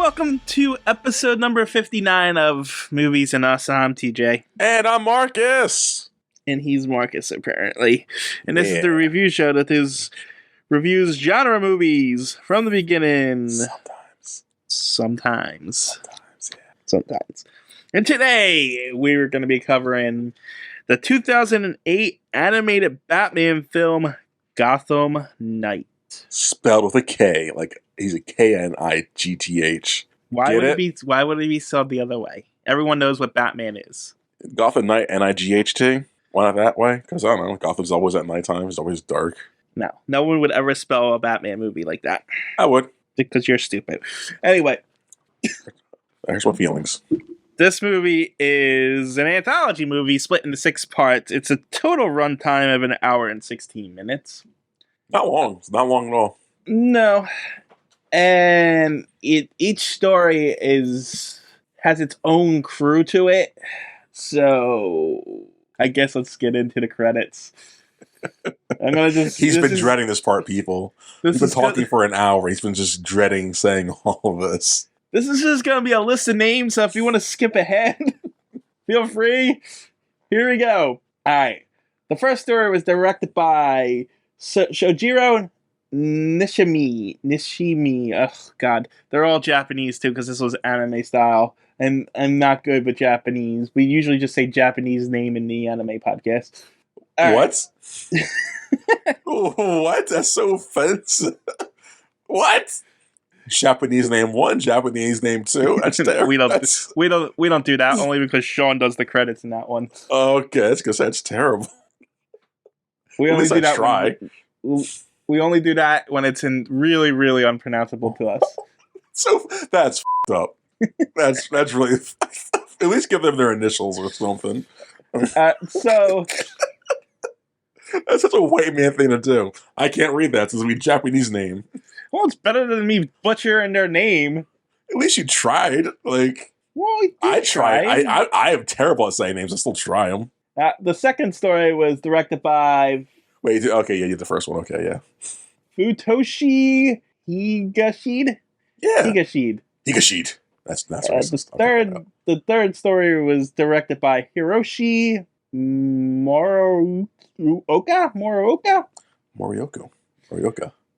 welcome to episode number 59 of Movies and Us. I'm TJ. And I'm Marcus. And he's Marcus, apparently. And this is the review show that reviews genre movies from the beginning. Sometimes. And today, we're going to be covering the 2008 animated Batman film, Gotham Knight. Spelled with a K, like he's a Knigth. Why would it be spelled the other way? Everyone knows what Batman is. Gotham Knight, Night. Why not that way? Because I don't know. Gotham's always at nighttime. It's always dark. No one would ever spell a Batman movie like that. I would. Because you're stupid. Anyway. Here's my feelings. This movie is an anthology movie split into 6 parts. It's a total runtime of 1 hour and 16 minutes. Not long. It's not long at all. No. And each story has its own crew to it. So I guess let's get into the credits. He's been dreading this part, people. He's been talking for an hour. He's been just dreading saying all of this. This is just going to be a list of names, so if you want to skip ahead, feel free. Here we go. All right. The first story was directed by Shojiro Nishimi. Oh, God. They're all Japanese, too, because this was anime style. And I'm not good with Japanese. We usually just say Japanese name in the anime podcast. What? What? That's so offensive. What? Japanese name 1, Japanese name 2. That's we don't do that only because Sean does the credits in that one. Okay, that's because that's terrible. We only do that. We only do that when it's in really, really unpronounceable to us. So that's up. That's really. At least give them their initials or something. So. That's such a white man thing to do. I can't read that. It's a Japanese name. Well, it's better than me butchering their name. At least you tried. I tried. I am terrible at saying names. I still try them. The second story was directed by... Wait, okay, yeah, you did the first one. Okay, yeah. Futoshi Higashide? Yeah. Higashide. That's the third story was directed by Hiroshi Morioka.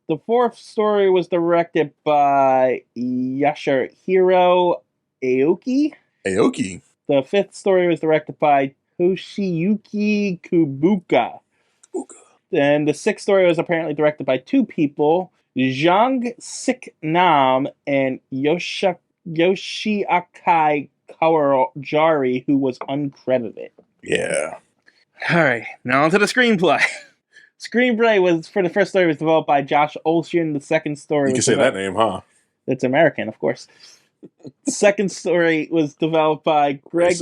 The fourth story was directed by Yasuhiro Aoki. The fifth story was directed by Toshiyuki Kubuka. And the sixth story was apparently directed by 2 people, Zhang Sik-nam and Yoshiakai Kawajari, who was uncredited. Yeah. Alright, now onto the screenplay. Screenplay was, for the first story, was developed by Josh Olshan. The second story You can say that name, huh? It's American, of course. The second story was developed by Greg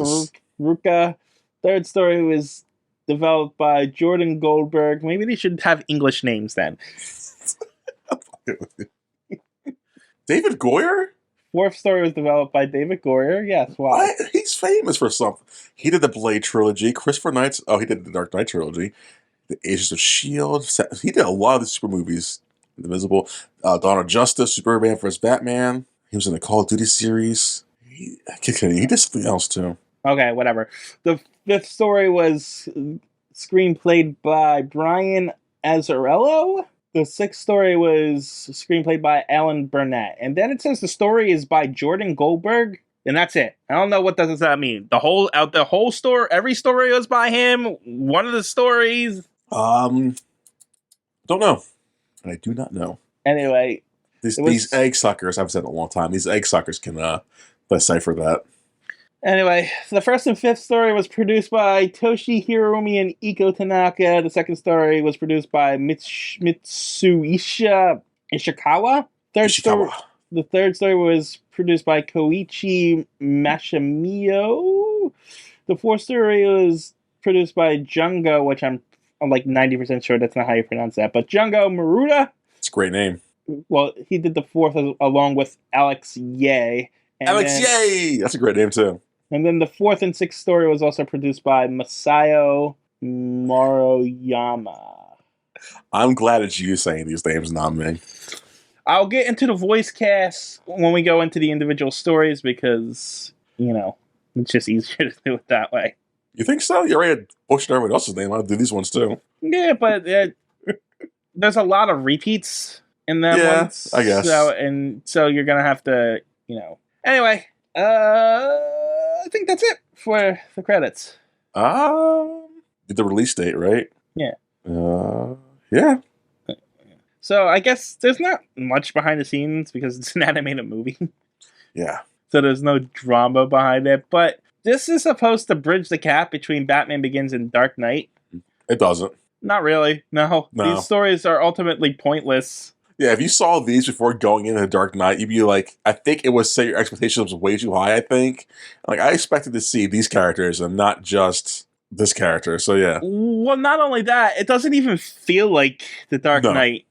Rucka. Third story was developed by Jordan Goldberg. Maybe they should have English names then. David Goyer? Fourth story was developed by David Goyer. Yes, why? What? He's famous for something. He did the Blade trilogy. Christopher Knight's... Oh, he did the Dark Knight trilogy. The Agents of S.H.I.E.L.D. He did a lot of the super movies. Invisible. Dawn of Justice, Superman vs. Batman. He was in the Call of Duty series. He did something else, too. Okay, whatever. The fifth story was screenplayed by Brian Azzarello. The sixth story was screenplayed by Alan Burnett. And then it says the story is by Jordan Goldberg. And that's it. I don't know what does that mean. The whole story, every story was by him. One of the stories. Don't know. I do not know. Anyway. These egg suckers, I've said it a long time, these egg suckers can decipher that. Anyway, the first and fifth story was produced by Toshi Hiromi and Iko Tanaka. The second story was produced by Mitsuisha Ishikawa. The third story was produced by Koichi Mashimio. The fourth story was produced by Jungo, which I'm like 90% sure that's not how you pronounce that, but Jungo Maruda. It's a great name. Well, he did the fourth along with Alex Ye. Yay! That's a great name, too. And then the fourth and sixth story was also produced by Masayo Maruyama. I'm glad it's you saying these names, not me. I'll get into the voice cast when we go into the individual stories because, it's just easier to do it that way. You think so? You're ready to push everybody else's name. I'll do these ones too. Yeah, but there's a lot of repeats in them ones. I guess. So you're going to have to, Anyway, I think that's it for the credits. The release date, right? Yeah. Yeah. So I guess there's not much behind the scenes because it's an animated movie. Yeah. So there's no drama behind it. But this is supposed to bridge the gap between Batman Begins and Dark Knight. It doesn't. Not really. No. These stories are ultimately pointless. Yeah, if you saw these before going into Dark Knight, you'd be like, I think it was, say, your expectations was way too high, I think. Like, I expected to see these characters and not just this character, so yeah. Well, not only that, it doesn't even feel like the Dark Knight.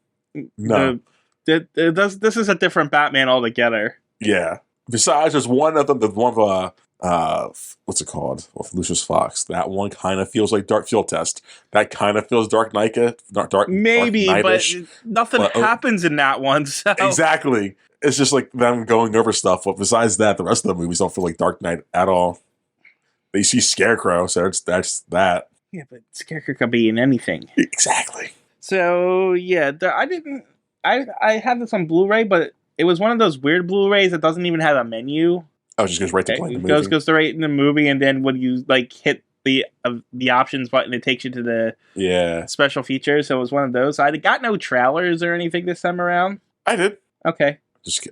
No. This is a different Batman altogether. Yeah. Besides, there's one of them, what's it called? With Lucius Fox. That one kind of feels like Dark Field Test. That kind of feels Dark Knight. Maybe, Dark but nothing happens in that one. So. Exactly. It's just like them going over stuff. But besides that, the rest of the movies don't feel like Dark Knight at all. They see Scarecrow, so that's that. Yeah, but Scarecrow could be in anything. Exactly. So yeah, I have this on Blu-ray, but it was one of those weird Blu-rays that doesn't even have a menu. Oh, it just goes right to play the movie. Goes right in the movie, and then when you hit the options button, it takes you to the special features. So it was one of those. I got no trailers or anything this time around. I did. Okay.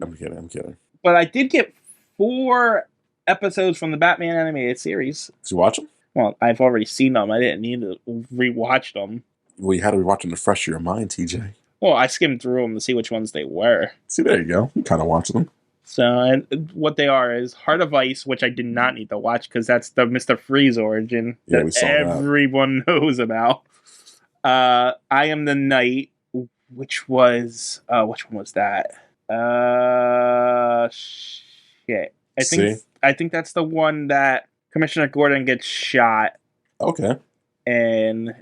I'm kidding. But I did get 4 episodes from the Batman animated series. Did you watch them? Well, I've already seen them. I didn't need to rewatch them. Well, you had to rewatch them to fresh your mind, TJ. Well, I skimmed through them to see which ones they were. See, there you go. You kind of watched them. So, and what they are is Heart of Ice, which I did not need to watch because that's the Mr. Freeze origin that everyone knows about. I Am the Knight, which one was that? Shit. I think that's the one that Commissioner Gordon gets shot. Okay. And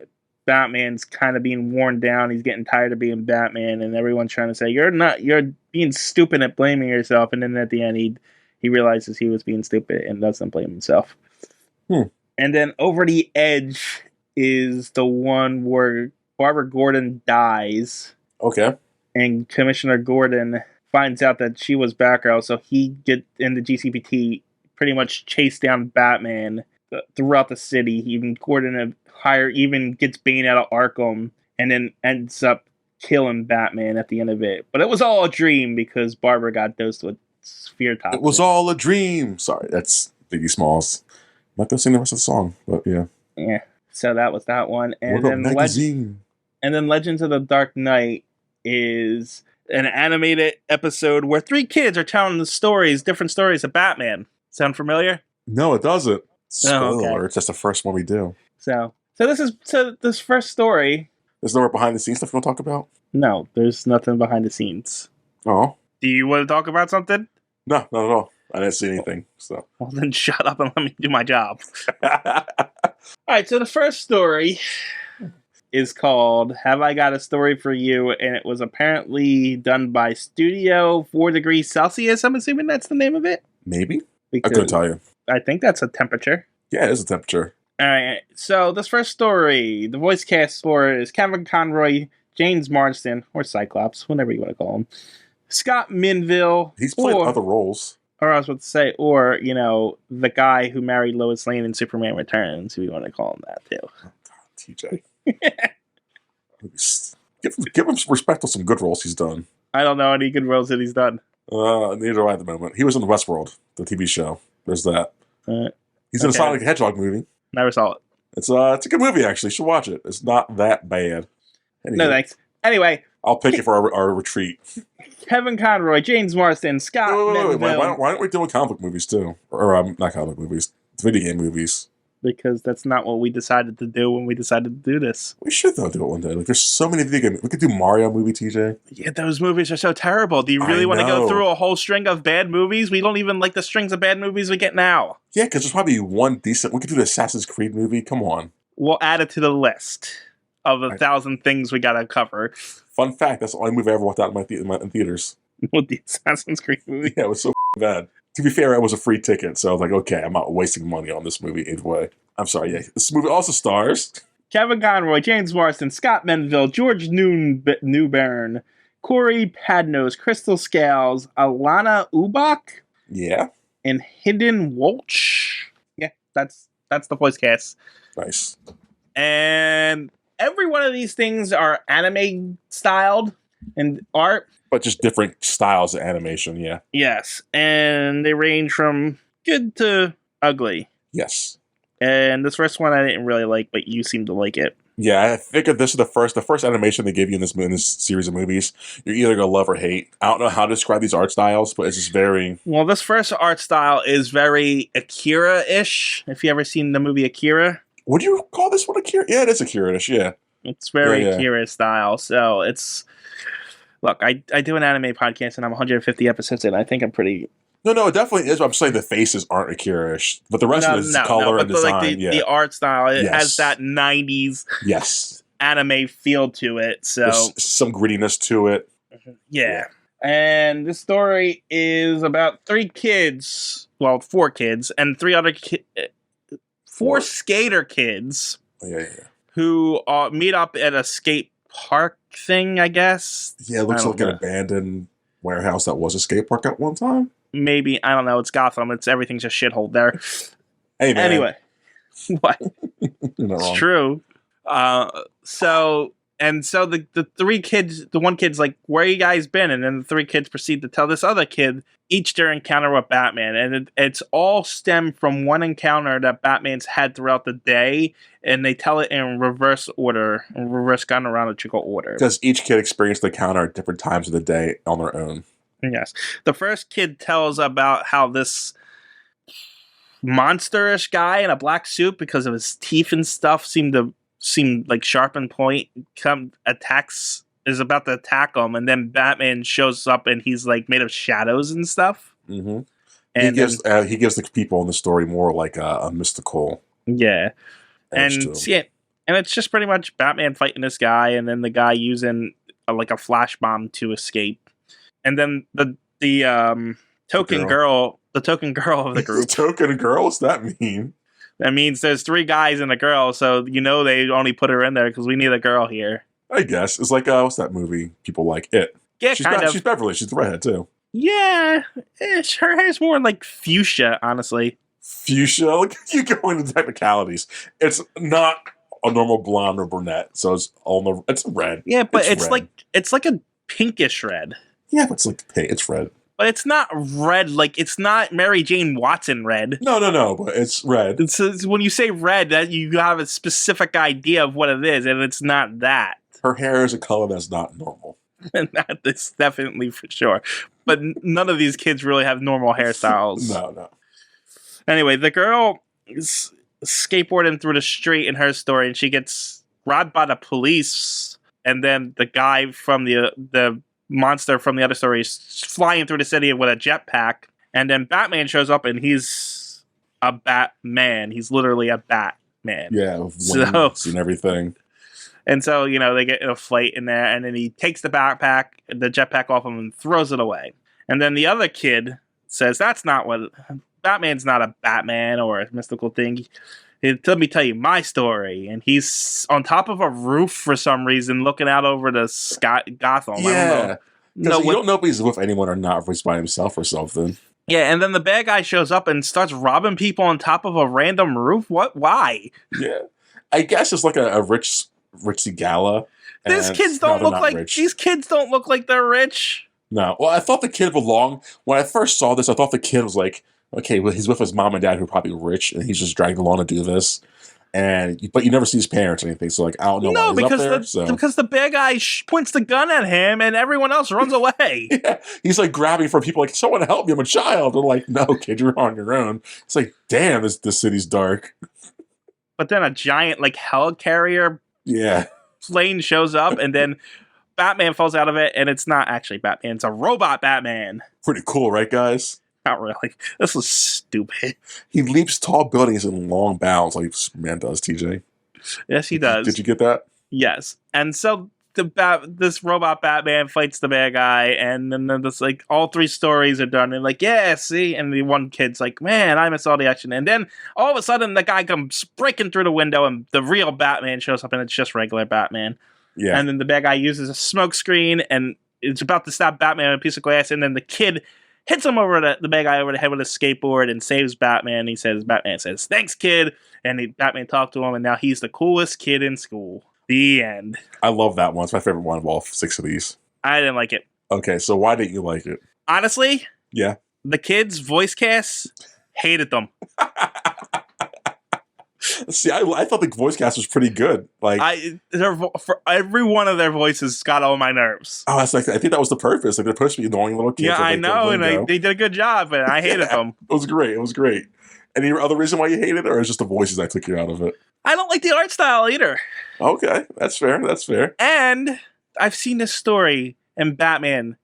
Batman's kind of being worn down. He's getting tired of being Batman, and everyone's trying to say, you're being stupid at blaming yourself. And then at the end, he realizes he was being stupid and doesn't blame himself. And then Over the Edge is the one where Barbara Gordon dies. Okay. And Commissioner Gordon finds out that she was Batgirl, so he in the GCPT pretty much chased down Batman throughout the city. Even Gordon even gets Bane out of Arkham, and then ends up killing Batman at the end of it. But it was all a dream because Barbara got dosed with sphere toxin. It was all a dream. Sorry, that's Biggie Smalls. I'm not gonna sing the rest of the song, but yeah. Yeah. So that was that one, and then Legends of the Dark Knight is an animated episode where 3 kids are telling different stories of Batman. Sound familiar? No, it doesn't. Okay. It's just the first one we do. So this first story. There's nowhere behind the scenes stuff you want to talk about? No, there's nothing behind the scenes. Oh. Do you want to talk about something? No, not at all. I didn't see anything. So. Well, then shut up and let me do my job. All right, so the first story is called Have I Got a Story for You? And it was apparently done by Studio 4 Degrees Celsius. I'm assuming that's the name of it? Maybe. I couldn't tell you. I think that's a temperature. Yeah, it is a temperature. All right, so this first story, the voice cast for it is Kevin Conroy, James Marsden, or Cyclops, whatever you want to call him, Scott Minville. He's played other roles. Or I was about to say, or, the guy who married Lois Lane in Superman Returns, if you want to call him that, too. Oh, God, TJ. Give him some respect on some good roles he's done. I don't know any good roles that he's done. Neither do I at the moment. He was in the Westworld, the TV show. There's that. He's in a Sonic the Hedgehog movie. Never saw it. It's a good movie, actually. You should watch it. It's not that bad. No, thanks. Anyway. I'll pick it for our retreat. Kevin Conroy, James Marsden, Scott Minville. Why aren't we doing comic book movies, too? Or not comic book movies. Video game movies. Because that's not what we decided to do when we decided to do this. We should, though, do it one day. Like, there's so many video games. We could do Mario movie, TJ. Yeah, those movies are so terrible. Do you really want to go through a whole string of bad movies? We don't even like the strings of bad movies we get now. Yeah, because there's probably one decent... We could do the Assassin's Creed movie. Come on. We'll add it to the list of 1,000 things we gotta cover. Fun fact, that's the only movie I ever walked out in theaters. With the Assassin's Creed movie. Yeah, it was so bad. To be fair, it was a free ticket, so I was like, okay, I'm not wasting money on this movie either way. I'm sorry, yeah. This movie also stars Kevin Conroy, James Marsden, Scott Menville, George Newbern, Corey Padnos, Crystal Scales, Alana Ubach, yeah, and Hidden Walsh. Yeah, that's the voice cast. nice. And every one of these things are anime styled and art. But just different styles of animation, yeah. Yes, and they range from good to ugly. Yes. And this first one I didn't really like, but you seem to like it. Yeah, I think if this is the first animation they give you in this series of movies, you're either gonna love or hate. I don't know how to describe these art styles, but it's just very... Well, this first art style is very Akira-ish. If you ever seen the movie Akira. Would you call this one Akira? Yeah, it is Akira-ish, yeah. It's very Yeah. Akira style. So it's... Look, I do an anime podcast and I'm 150 episodes in. I think I'm pretty... No, it definitely is. I'm saying the faces aren't Akira-ish, but the rest of it is color and design. The art style, it Yes. has that 90s Yes. anime feel to it. So There's some grittiness to it. yeah. And this story is about four kids, and four skater kids Yeah. who meet up at a skate park thing, I guess. Yeah, it looks like an abandoned warehouse that was a skate park at one time. Maybe, I don't know, it's Gotham, everything's a shithole there. Hey, man. Anyway. What? You're not It's wrong. true. So the three kids, the one kid's like, where you guys been? And then the three kids proceed to tell this other kid each their encounter with Batman. And it's all stemmed from one encounter that Batman's had throughout the day. And they tell it in reverse order, in reverse chronological order. Because each kid experienced the encounter at different times of the day on their own. Yes. The first kid tells about how this monsterish guy in a black suit, because of his teeth and stuff, seemed like sharp and point, is about to attack him, and then Batman shows up and he's like made of shadows and stuff. Mm-hmm. And he gives the people in the story more like a mystical yeah, edge to and him. yeah, and it's just pretty much Batman fighting this guy, and then the guy using like a flash bomb to escape, and then the token girl of the group. Token girl? What's that mean? That means there's three guys and a girl, so they only put her in there because we need a girl here. I guess. It's like, what's that movie people like? It. Yeah, She's Beverly. She's the redhead, too. Yeah, her hair's more like fuchsia, honestly. Fuchsia? Look at you going into technicalities. It's not a normal blonde or brunette, so it's red. Yeah, but it's red. it's like a pinkish red. Yeah, but it's red. But it's not red, like it's not Mary Jane Watson red. No, but it's red. It's when you say red, that you have a specific idea of what it is, and it's not that. Her hair is a color that's not normal. And that is definitely for sure. But none of these kids really have normal hairstyles. No. Anyway, the girl is skateboarding through the street in her story, and she gets robbed by the police. And then the guy from the monster from the other story is flying through the city with a jetpack. And then Batman shows up, and he's a Batman. He's literally a Batman. Yeah, with wings and everything. And so, they get in a fight in there, and then he takes the jetpack off him and throws it away. And then the other kid says, Batman's not a Batman or a mystical thing. Let me tell you my story. And he's on top of a roof for some reason, looking out over the Gotham. Yeah. Because you don't know if he's with anyone or not, if he's by himself or something. Yeah, and then the bad guy shows up and starts robbing people on top of a random roof. What? Why? Yeah. I guess it's like a Richie Gala. These kids don't look like they're rich. No. Well, I thought the kid when I first saw this, I thought the kid was like, okay, well, he's with his mom and dad who are probably rich, and he's just dragged along to do this. But you never see his parents or anything, so like, I don't know why he's up there. Because the bad guy points the gun at him, and everyone else runs away. Yeah. He's like grabbing for people, like, someone help me, I'm a child. They're like, no, kid, you're on your own. It's like, damn, this city's dark. But then a giant, like, helicarrier plane shows up, and then Batman falls out of it, and it's not actually Batman. It's a robot Batman. Pretty cool, right, guys? Not really. This was stupid. He leaps tall buildings in long bounds like Superman does, TJ. Yes, he does. Did you get that? Yes. And so this robot Batman fights the bad guy, and then this like all 3 stories are done, and like yeah, see, and the one kid's like, man, I miss all the action, and then all of a sudden the guy comes breaking through the window, and the real Batman shows up, and it's just regular Batman. Yeah. And then the bad guy uses a smoke screen, and it's about to stab Batman with a piece of glass, and then the kid hits him over the bad guy over the head with a skateboard and saves Batman. Batman says, thanks, kid. And Batman talked to him, and now he's the coolest kid in school. The end. I love that one. It's my favorite one of all 6 of these. I didn't like it. Okay, so why didn't you like it? Honestly? Yeah. The kids' voice casts, hated them. See, I thought the voice cast was pretty good. Like, for every one of their voices got on my nerves. Oh, I think that was the purpose. Like, they're supposed to be annoying little kids. Yeah, I know, and they did a good job, but I hated them. It was great. Any other reason why you hated it, or is it just the voices that took you out of it? I don't like the art style either. Okay, that's fair. And I've seen this story in Batman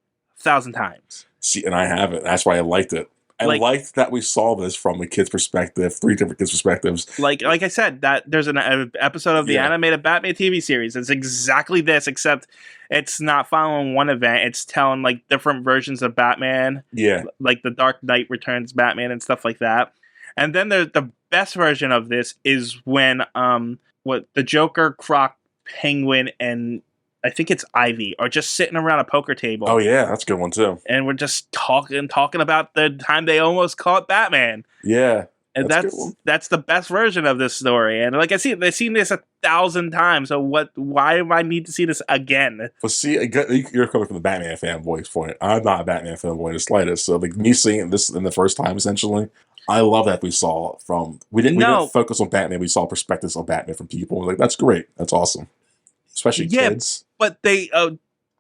1,000 times. See, and I haven't. That's why I liked it. I liked that we saw this from a kid's perspective, 3 different kids' perspectives. Like I said, that there's an episode of the animated Batman TV series. It's exactly this, except it's not following one event. It's telling like different versions of Batman. Yeah. Like the Dark Knight Returns Batman and stuff like that. And then the best version of this is when the Joker, Croc, Penguin, and I think it's Ivy are just sitting around a poker table. Oh yeah, that's a good one too. And we're just talking about the time they almost caught Batman. Yeah. And that's the best version of this story. And like they've seen this 1,000 times. So why do I need to see this again? Well, see, you're coming from the Batman fanboy point. I'm not a Batman fanboy in the slightest. So like me seeing this in the first time, essentially, I love that we saw we didn't focus on Batman. We saw perspectives on Batman from people. Like that's great. That's awesome. Especially kids. But they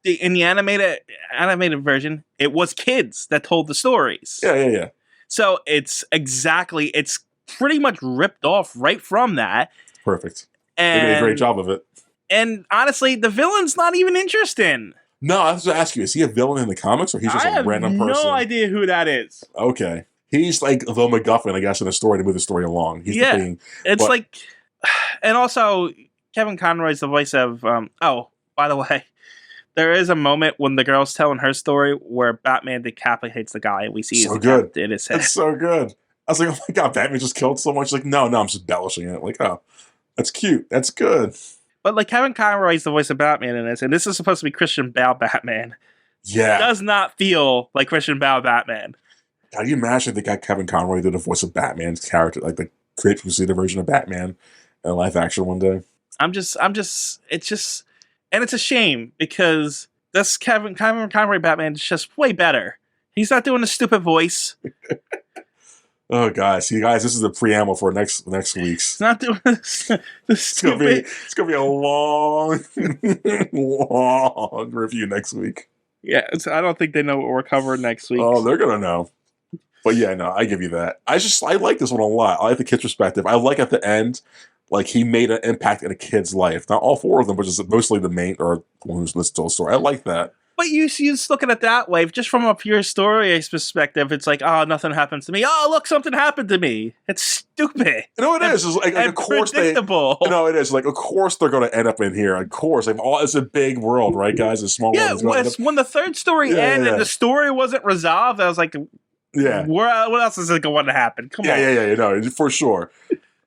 in the animated version, it was kids that told the stories. Yeah. So it's pretty much ripped off right from that. Perfect. And they did a great job of it. And honestly, the villain's not even interesting. No, I was going to ask you, is he a villain in the comics, or he's just a random person? I have no idea who that is. Okay. He's like the MacGuffin, I guess, in the story to move the story along. He's the thing. It's like... And also, Kevin Conroy's the voice of... by the way, there is a moment when the girl's telling her story where Batman decapitates the guy. We see in his head. That's so good. I was like, oh my god, Batman just killed someone. She's like, no, I'm just embellishing it. Like, oh, that's cute. That's good. But like Kevin Conroy's the voice of Batman in this, and this is supposed to be Christian Bale Batman. Yeah. It does not feel like Christian Bale Batman. Can you imagine if they got Kevin Conroy do the voice of Batman's character, like the create the version of Batman in live action one day? And it's a shame because this Kevin Conroy Batman is just way better. He's not doing a stupid voice. Oh, guys. See, guys, this is the preamble for next week's. He's not doing the stupid... It's going to be a long, long review next week. Yeah, I don't think they know what we're covering next week. Oh, they're going to know. But yeah, no, I give you that. I like this one a lot. I like the kid's perspective. I like at the end... Like, he made an impact in a kid's life. Not all 4 of them, but just mostly the main, or one who's listening to the story. I like that. But you just look at it that way. Just from a pure story perspective, it's like, oh, nothing happens to me. Oh, look, something happened to me. It's stupid. You know, it is. It's like of course predictable. It is. Like, of course they're going to end up in here. Of course. Like, it's a big world, right, guys? A small world. Yeah, when the third story ended and the story wasn't resolved, I was like, what else is going to happen? Come on. Yeah, no, for sure.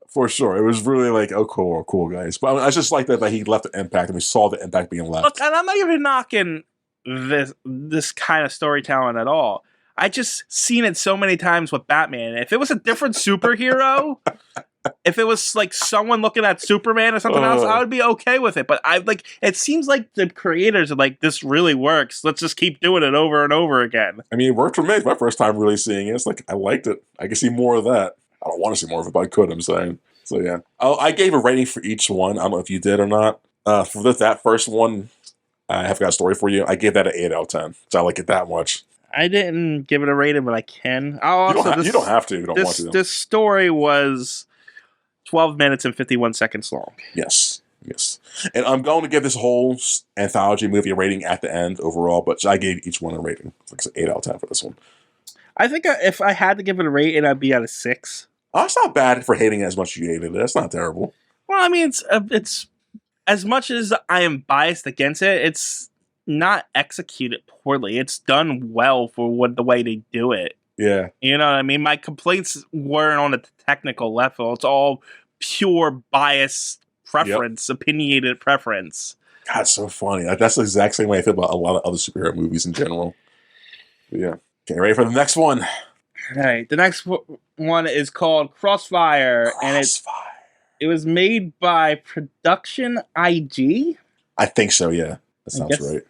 For sure. It was really like, oh, cool, guys. But I just like that he left an impact, and we saw the impact being left. Look, and I'm not even knocking this kind of storytelling at all. I just seen it so many times with Batman. If it was a different superhero, if it was like someone looking at Superman or something else, I would be okay with it. But it seems like the creators are like, this really works. Let's just keep doing it over and over again. I mean, it worked for me. It's my first time really seeing it. It's like, I liked it. I can see more of that. I don't want to see more of it, but I could, I'm saying. So, yeah. I gave a rating for each one. I don't know if you did or not. For that first one, I have got a story for you. I gave that an 8 out of 10. So I like it that much. I didn't give it a rating, but I can. You don't have to. You don't want to. This story was 12 minutes and 51 seconds long. Yes. And I'm going to give this whole anthology movie a rating at the end overall, but I gave each one a rating. It's like an 8 out of 10 for this one. I think if I had to give it a rating, I'd be at a 6. Oh, it's not bad for hating it as much as you hated it. That's not terrible. Well, I mean, it's as much as I am biased against it, it's not executed poorly. It's done well for the way they do it. Yeah. You know what I mean? My complaints weren't on a technical level. It's all pure bias preference, opinionated preference. God, it's so funny. Like, that's the exact same way I feel about a lot of other superhero movies in general. But yeah. Okay, ready for the next one? All right. The next one is called Crossfire, and it was made by Production IG. I think so, yeah. That sounds right.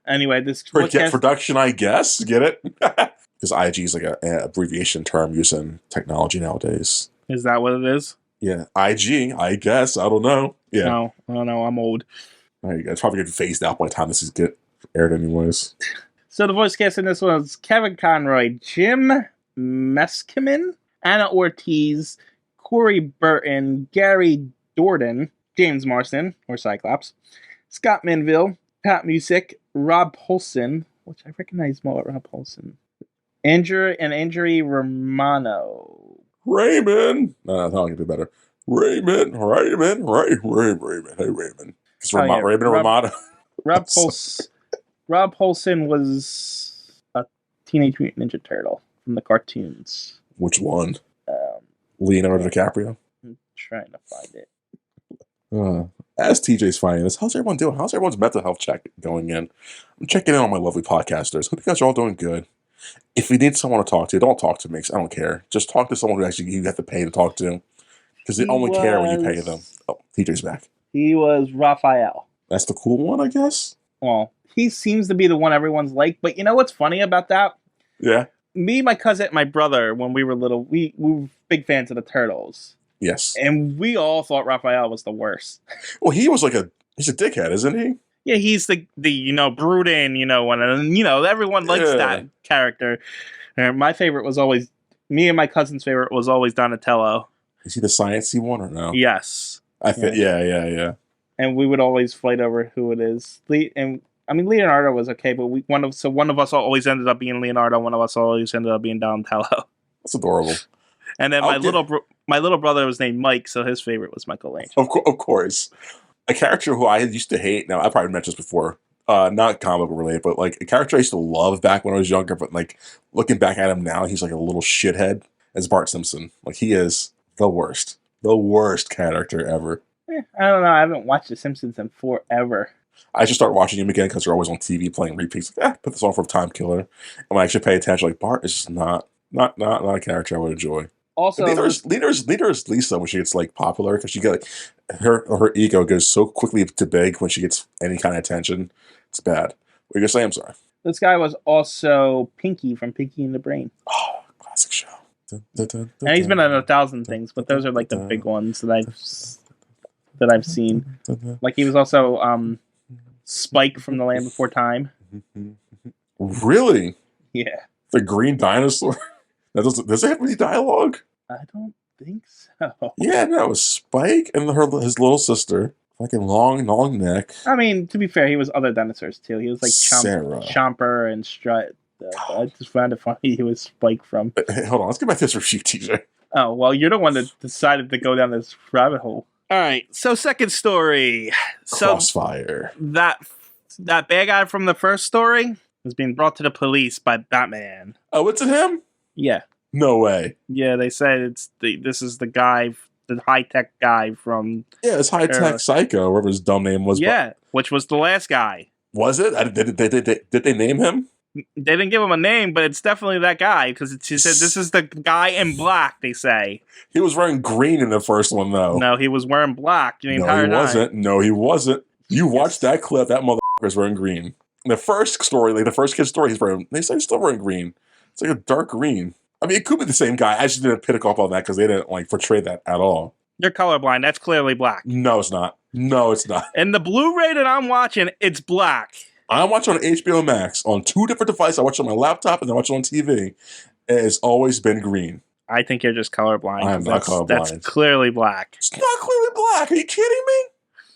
Anyway, this production, I guess. Get it? Because IG is like an abbreviation term used in technology nowadays. Is that what it is? Yeah, IG, I guess. I don't know. Yeah. No, I don't know. I'm old. There you go. It's probably getting phased out by the time this is get aired anyways. So the voice cast in this one was Kevin Conroy, Jim Meskimen, Anna Ortiz, Corey Burton, Gary Dordan, James Marsden, or Cyclops, Scott Manville, Pat Music, Rob Paulson, which I recognize more about Rob Paulson, Andrew Romano. Raymond! No, I thought I could do better. Raymond. Hey, Raymond. It's Raymond Romano. Rob Paulson was a Teenage Mutant Ninja Turtle from the cartoons. Which one? Leonardo DiCaprio? I'm trying to find it. As TJ's finding this, how's everyone doing? How's everyone's mental health check going in? I'm checking in on my lovely podcasters. Hope you guys are all doing good. If you need someone to talk to, don't talk to me, 'cause I don't care. Just talk to someone who actually you have to pay to talk to. Because they only care when you pay them. Oh, TJ's back. He was Raphael. That's the cool one, I guess? Well, he seems to be the one everyone's like. But you know what's funny about that? Yeah. Me, my cousin, my brother, when we were little, we were big fans of the Turtles. Yes. And we all thought Raphael was the worst. Well, he's a dickhead, isn't he? Yeah, he's the brooding, one, and everyone likes that character. My favorite was always, me and my cousin's favorite was always Donatello. Is he the sciencey one or no? Yes. Yeah. And we would always fight over who it is. Leonardo was okay, but one of us always ended up being Leonardo. One of us always ended up being Donatello. That's adorable. And then my little brother was named Mike, so his favorite was Michelangelo. Of course. A character who I used to hate, now I probably mentioned this before, not comic related, but like a character I used to love back when I was younger, but like looking back at him now, he's like a little shithead, as Bart Simpson. Like he is the worst character ever. I don't know, I haven't watched The Simpsons in forever. I just start watching him again because they're always on TV playing repeats. Like, put this on for Time Killer. And when I actually pay attention, like Bart is just not a character I would enjoy. Also, leader is Lisa when she gets like popular because she got her ego goes so quickly to big when she gets any kind of attention. It's bad. What are you gonna say? I'm sorry. This guy was also Pinky from Pinky and the Brain. Oh, classic show. And he's been in 1,000 things, but those are like the big ones that I've seen. Like he was also Spike from The Land Before Time. Really? Yeah. The green dinosaur. Does it have any dialogue? I don't think so. Yeah, no, it was Spike and his little sister. Fucking long neck. I mean, to be fair, he was other dinosaurs too. He was like Chomper and Strut. I just found it funny he was Spike from. Hey, hold on, let's get back to this review, TJ. Oh, well, you're the one that decided to go down this rabbit hole. All right, so second story. Crossfire. So that bad guy from the first story was being brought to the police by Batman. Oh, it's him? Yeah. No way. Yeah, they said this is the guy, the high-tech guy from... Yeah, it's high-tech Psycho, whatever his dumb name was. Yeah, which was the last guy. Was it? Did they name him? They didn't give him a name, but it's definitely that guy, because he said this is the guy in black, they say. He was wearing green in the first one, though. No, he was wearing black the entire time. No, he wasn't. You watched that clip, that motherfucker's wearing green. In the first story, like the first kid's story, they say he's still wearing green. It's like a dark green. I mean, it could be the same guy. I just didn't pick up on that because they didn't like portray that at all. You're colorblind. That's clearly black. No, it's not. No, it's not. And the Blu-ray that I'm watching, it's black. I'm watching on HBO Max on 2 different devices. I watch it on my laptop and I watch it on TV. It has always been green. I think you're just colorblind. I am not colorblind. That's clearly black. It's not clearly black. Are you kidding me?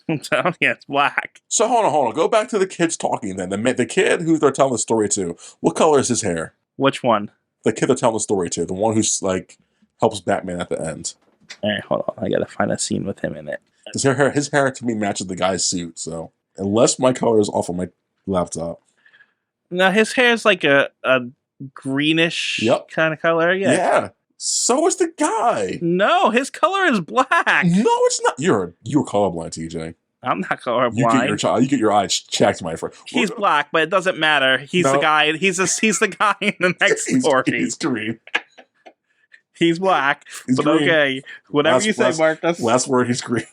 I'm telling you, it's black. So hold on. Go back to the kids talking then. The kid who they're telling the story to, what color is his hair? Which one? The kid they're telling the story to. The one who's like helps Batman at the end. All right, hold on. I gotta find a scene with him in it. His hair to me matches the guy's suit. So unless my color is off on my laptop. Now his hair is like a greenish Yep. kind of color. Yeah. Yeah. So is the guy. No, his color is black. No, it's not. You're colorblind, TJ. I'm not colorblind. You get your eyes checked, my friend. He's black, but it doesn't matter. He's the guy. He's the guy in the next story. He's green. He's black. He's but green. Okay, whatever you say, Marcus. Last word. He's green.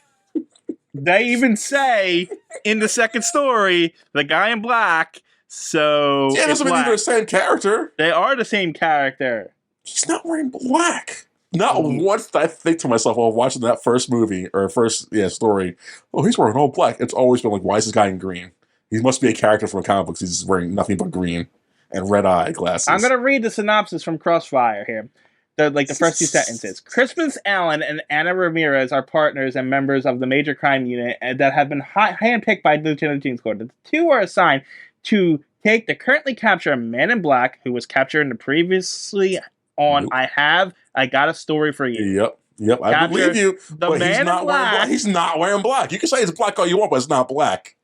They even say in the second story the guy in black. So yeah, doesn't mean they're the same character. They are the same character. He's not wearing black. Not once did I think to myself while watching that first movie or story, oh, he's wearing all black. It's always been like, why is this guy in green? He must be a character from a comic book. He's wearing nothing but green and red eye glasses. I'm gonna read the synopsis from Crossfire here. The first two sentences. Crispus Allen and Anna Ramirez are partners and members of the major crime unit that have been handpicked by Lieutenant James Gordon. The two are assigned to take the currently captured Man in Black, who was captured in the previously on I Got a Story for You. Yep. I believe you. The Man in Black. He's not wearing black. You can say it's black all you want, but it's not black.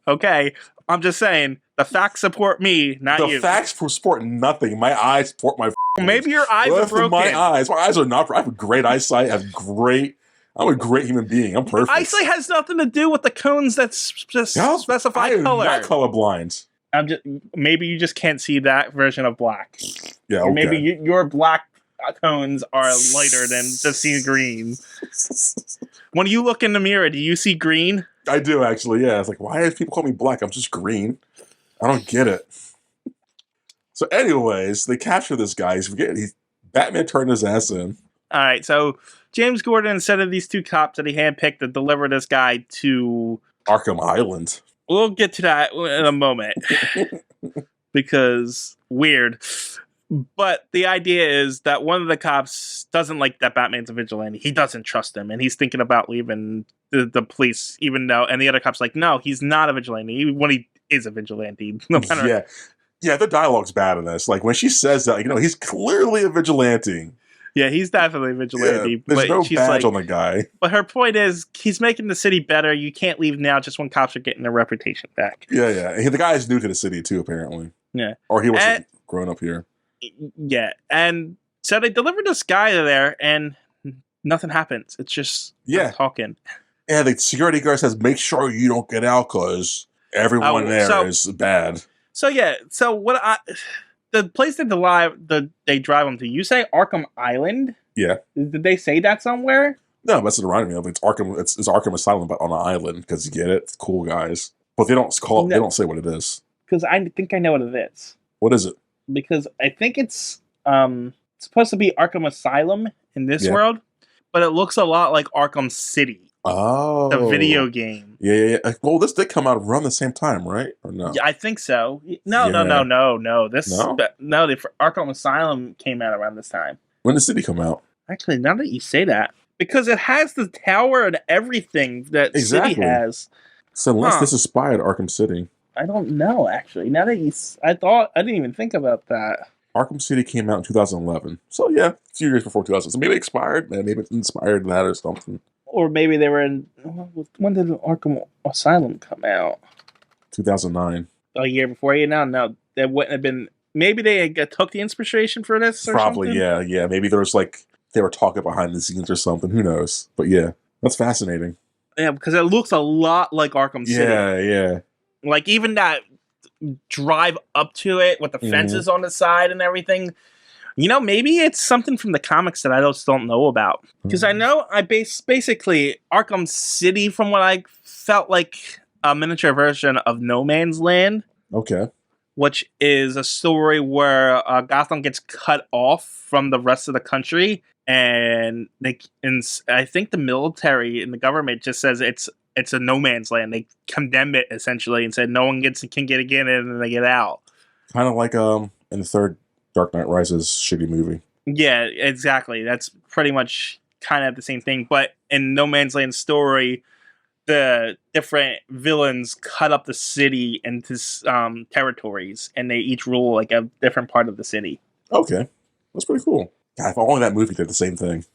Okay, I'm just saying the facts support me, not you. The facts support nothing. My eyes support my. Maybe your eyes are broken. My eyes are not. I have great eyesight. I'm a great human being. I'm perfect. Eyesight has nothing to do with the cones that specify color. I'm not colorblind. Maybe you just can't see that version of black. Yeah, or maybe your black cones are lighter than to see green. When you look in the mirror, do you see green? I do, actually, yeah. It's like, why do people call me black? I'm just green. I don't get it. So anyways, they capture this guy. Batman turned his ass in. All right, so James Gordon sent in these two cops that he handpicked to deliver this guy to Arkham Island. We'll get to that in a moment. Because weird. But the idea is that one of the cops doesn't like that Batman's a vigilante. He doesn't trust him, and he's thinking about leaving the police, even though, and the other cop's like, no, he's not a vigilante. When he is a vigilante. No matter. Yeah, the dialogue's bad in this. Like, when she says that, he's clearly a vigilante. Yeah, he's definitely a vigilante. Yeah, there's no badge on the guy. But her point is, he's making the city better. You can't leave now just when cops are getting their reputation back. Yeah. The guy is new to the city, too, apparently. Yeah. Or he wasn't grown up here. Yeah, and so they delivered this guy there, and nothing happens. It's just talking. Yeah, the security guard says, make sure you don't get out, because everyone there is bad. So the place they drive them to, you say Arkham Island? Yeah. Did they say that somewhere? No, that's what it reminded me of. It's Arkham Asylum, but on an island, because you get it. It's cool, guys. But they don't they don't say what it is. Because I think I know what it is. What is it? Because I think it's supposed to be Arkham Asylum in this world, but it looks a lot like Arkham City. Oh. The video game. Yeah. Well, this did come out around the same time, right? Or no? Yeah, I think so. No. Arkham Asylum came out around this time. When did City come out? Actually, now that you say that. Because it has the tower and everything that City has. So unless this inspired Arkham City. I don't know, actually. Now that I didn't even think about that. Arkham City came out in 2011. So yeah, a few years before 2000. So maybe it expired. Maybe it inspired that or something. Or maybe they were in... When did Arkham Asylum come out? 2009. A year before you know? No, that wouldn't have been... Maybe they took the inspiration for this or Probably, something? yeah. Maybe there was they were talking behind the scenes or something. Who knows? But yeah, that's fascinating. Yeah, because it looks a lot like Arkham City. Yeah. Like, even that drive up to it with the fences on the side and everything. Maybe it's something from the comics that I just don't know about. Because I know basically Arkham City, from what I felt like a miniature version of No Man's Land. Okay. Which is a story where Gotham gets cut off from the rest of the country. And I think the military and the government just says it's a no man's land. They condemned it essentially and said no one can get in and then they get out. Kind of like in the third Dark Knight Rises shitty movie. Yeah, exactly. That's pretty much kind of the same thing. But in No Man's Land story, the different villains cut up the city into territories, and they each rule like a different part of the city. Okay, that's pretty cool. God, if only that movie did the same thing.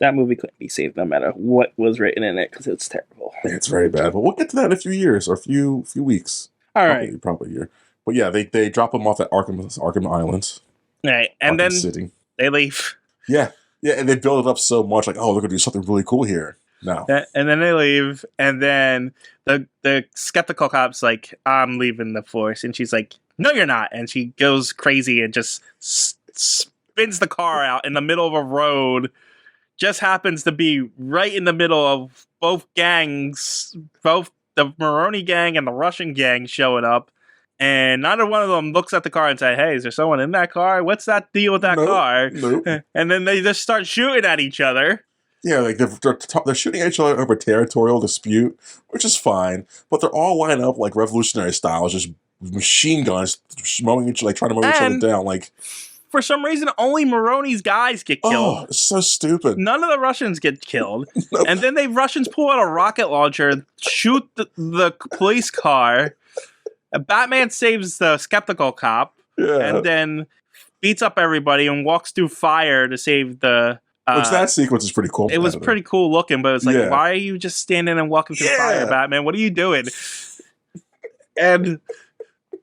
That movie couldn't be saved no matter what was written in it because it's terrible. It's very bad, but we'll get to that in a few years or a few weeks. All right. Probably a year. But yeah, they drop him off at Arkham Island. Right, and Arkham then City. they leave. Yeah, and they build it up so much, like, oh, they're gonna do something really cool here. No, And then they leave, and then the skeptical cop's like, I'm leaving the force, and she's like, no, you're not, and she goes crazy and just spins the car out in the middle of a road. Just happens to be right in the middle of both gangs, both the Maroni gang and the Russian gang showing up. And neither one of them looks at the car and say, hey, is there someone in that car? What's that deal with that car? Nope. And then they just start shooting at each other. Yeah, like they're shooting at each other over territorial dispute, which is fine. But they're all lined up like revolutionary styles, just machine guns, mowing each, like trying to mow each other down. Like, for some reason, only Maroni's guys get killed. oh, it's so stupid. None of the Russians get killed. Nope. And then the Russians pull out a rocket launcher, shoot the police car. Batman saves the skeptical cop, and then beats up everybody and walks through fire to save the... which that sequence is pretty cool. It was pretty cool looking, but it's like, why are you just standing and walking through fire, Batman? What are you doing? And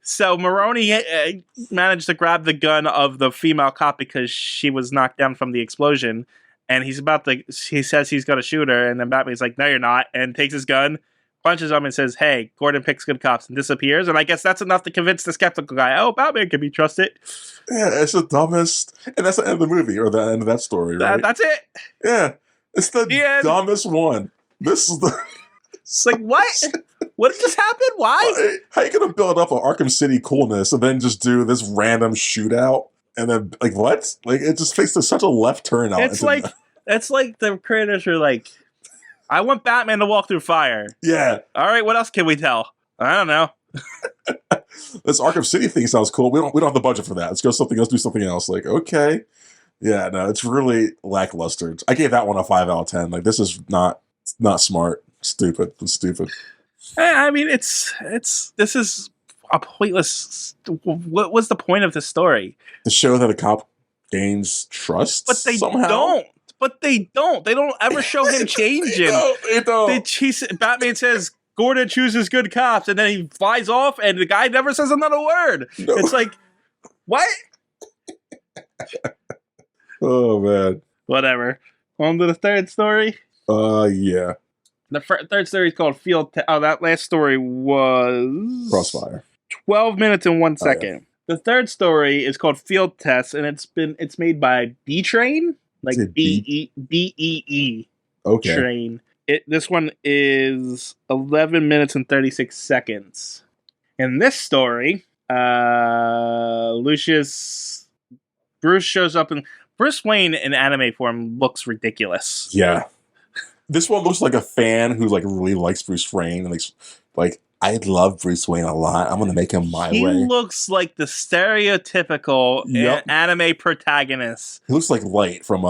so Maroni managed to grab the gun of the female cop because she was knocked down from the explosion, and he says he's going to shoot her, and then Batman's like, no, you're not, and takes his gun, punches him, and says, hey, Gordon picks good cops, and disappears. And I guess that's enough to convince the skeptical guy, oh, Batman can be trusted. Yeah, it's the dumbest. And that's the end of the movie, or the end of that story, right? That's it. Yeah. It's the dumbest one. This is the... It's like, what? What just happened? Why? How are you going to build up an Arkham City coolness and then just do this random shootout? And then, like, what? Like, it just takes such a left turn out. It's like the creators are like, I want Batman to walk through fire. Yeah. All right, what else can we tell? I don't know. This Arkham City thing sounds cool. We don't have the budget for that. Let's go something else, do something else. Like, okay. Yeah, no, it's really lackluster. I gave that one a 5 out of 10. Like, this is not smart. Stupid. It's stupid. I mean, this is a pointless... What was the point of this story? To show that a cop gains trust But they somehow? don't. But they don't. They don't ever show him changing. They don't. Batman says, Gordon chooses good cops, and then he flies off, and the guy never says another word. No. It's like, what? Oh, man. Whatever. On to the third story? Yeah. The third story is called Field Test. Oh, that last story was... Crossfire. 12 minutes and 1 second. Yeah. The third story is called Field Test, and it's made by B-Train. Like B-E-E. Okay. Train. This one is 11 minutes and 36 seconds. In this story, Bruce shows up, and Bruce Wayne in anime form looks ridiculous. Yeah. This one looks like a fan who like really likes Bruce Wayne, and like I love Bruce Wayne a lot. I'm gonna make him my way. He looks like the stereotypical anime protagonist. He looks like Light from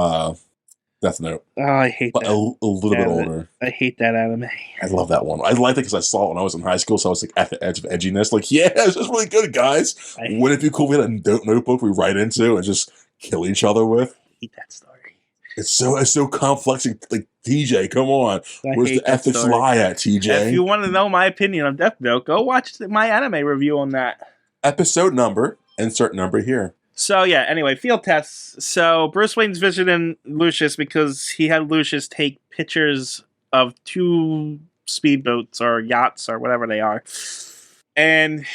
Death Note. Oh, I hate that. A little bit older. I hate that anime. I love that one. I liked it because I saw it when I was in high school, so I was like at the edge of edginess. Like, yeah, this is really good, guys. Wouldn't it be cool if we had a notebook we write into and just kill each other with? I hate that story. It's so complex. Like, TJ, come on. Where's the ethics lie at, TJ? If you want to know my opinion on Death Note, go watch my anime review on that. Episode number, insert number here. So, yeah, anyway, field tests. So, Bruce Wayne's visiting Lucius because he had Lucius take pictures of 2 speedboats or yachts or whatever they are. And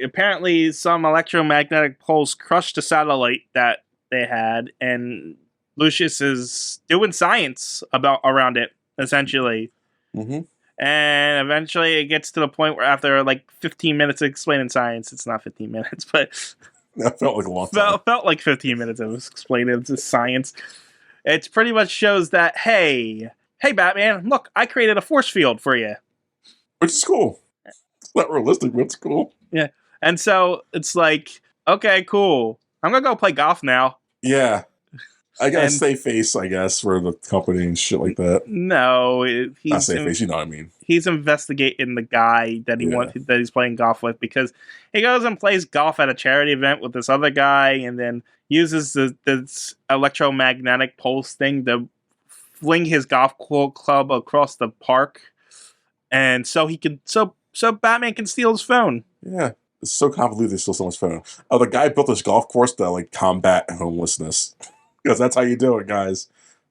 apparently some electromagnetic pulse crushed a satellite that they had, and Lucius is doing science around it, essentially. Mm-hmm. And eventually it gets to the point where after like 15 minutes of explaining science, it's not 15 minutes, but that felt like a long time. Felt like 15 minutes of explaining the science. It pretty much shows that, hey, Batman, look, I created a force field for you. Which is cool. It's not realistic, but it's cool. Yeah. And so it's like, okay, cool. I'm going to go play golf now. Yeah. I gotta save face, I guess, for the company and shit like that. No, he's not save face. You know what I mean. He's investigating the guy that that he's playing golf with, because he goes and plays golf at a charity event with this other guy, and then uses this electromagnetic pulse thing to fling his golf club across the park, and so Batman can steal his phone. Yeah. It's so convoluted they steal someone's phone. Oh, the guy built this golf course to like combat homelessness. Because that's how you do it, guys.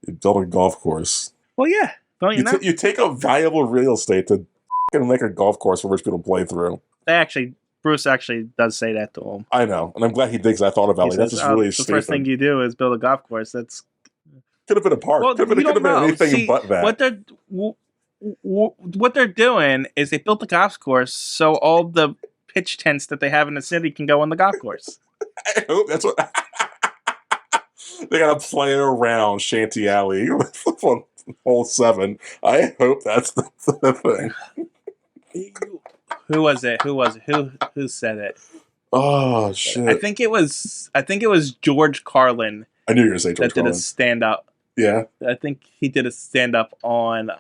You build a golf course. Well, yeah. Don't you know? You take up valuable real estate to make a golf course for rich people to play through. Bruce actually does say that to him. I know, and I'm glad he digs. I thought about it. That's just really the first thing you do is build a golf course. That's could have been a park. Well, could have been anything but that. What they're doing is they built the golf course so all the pitch tents that they have in the city can go on the golf course. I hope that's what they got to play around Shanty Alley on hole 7. I hope that's the thing. Who was it? Who said it? Oh shit! I think it was George Carlin. I knew you were gonna say George Carlin. Did a stand up. Yeah. I think he did a stand up on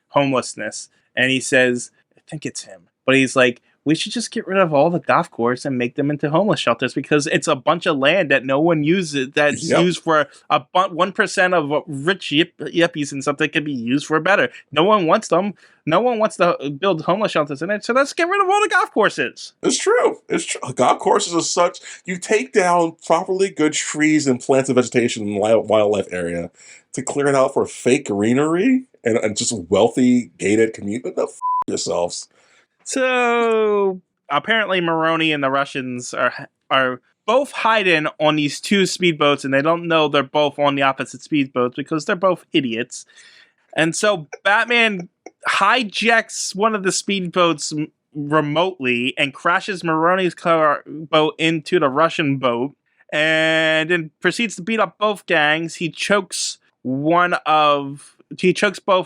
homelessness, and he says, I think it's him, but he's like, we should just get rid of all the golf course and make them into homeless shelters because it's a bunch of land that no one uses. That's used for 1% of rich yippies and something can be used for better. No one wants them. No one wants to build homeless shelters in it. So let's get rid of all the golf courses. It's true. It's true. Golf courses are such. You take down properly good trees and plants and vegetation in the wildlife area to clear it out for fake greenery and just wealthy gated community. Yourselves. So apparently Maroni and the Russians are both hiding on these 2 speedboats, and they don't know they're both on the opposite speedboats because they're both idiots. And so Batman hijacks one of the speedboats remotely and crashes Maroni's boat into the Russian boat, and then proceeds to beat up both gangs. He chokes both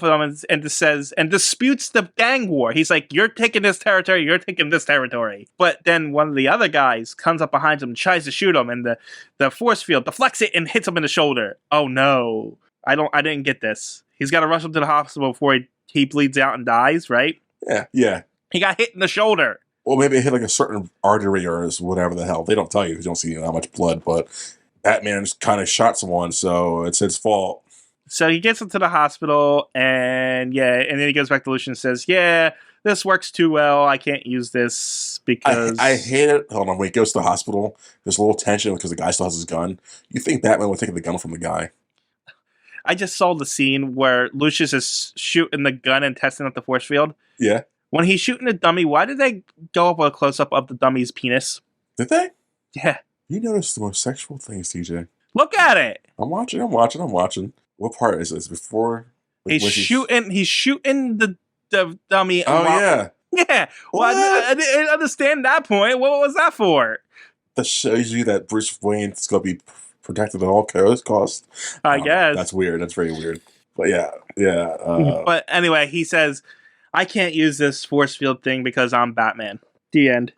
of them and disputes the gang war. He's like, you're taking this territory, you're taking this territory. But then one of the other guys comes up behind him and tries to shoot him, and the force field deflects it and hits him in the shoulder. Oh no. I didn't get this. He's got to rush him to the hospital before he bleeds out and dies, right? Yeah. He got hit in the shoulder. Well, maybe it hit like a certain artery or whatever the hell. They don't tell you because you don't see how much blood, but Batman's kind of shot someone, so it's his fault. So he gets into the hospital, and then he goes back to Lucian and says, yeah, this works too well. I can't use this because... I hate it. Hold on, when he goes to the hospital, there's a little tension because the guy still has his gun. You think Batman would take the gun from the guy? I just saw the scene where Lucius is shooting the gun and testing out the force field. Yeah. When he's shooting the dummy, why did they go up with a close-up of the dummy's penis? Did they? Yeah. You notice the most sexual things, TJ. Look at it! I'm watching. What part is this? Before he's shooting the dummy. Oh yeah. Yeah. Well, I didn't understand that point. What was that for? That shows you that Bruce Wayne's gonna be protected at all costs. I guess that's weird. That's very weird. But yeah. But anyway, he says, "I can't use this force field thing because I'm Batman." The end.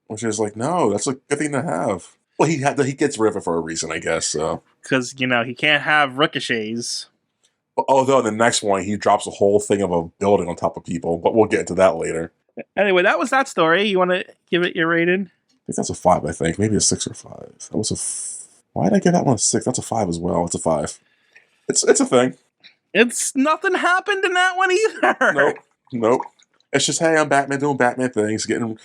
Which is like, no, that's a good thing to have. Well, he gets rid of it for a reason, I guess. So because he can't have ricochets. Although in the next one, he drops a whole thing of a building on top of people, but we'll get into that later. Anyway, that was that story. You want to give it your rating? I think that's a 5. I think maybe a 6 or 5. That was why did I give that one a 6? That's a 5 as well. It's a 5. It's a thing. It's nothing happened in that one either. Nope. It's just, hey, I'm Batman doing Batman things, getting.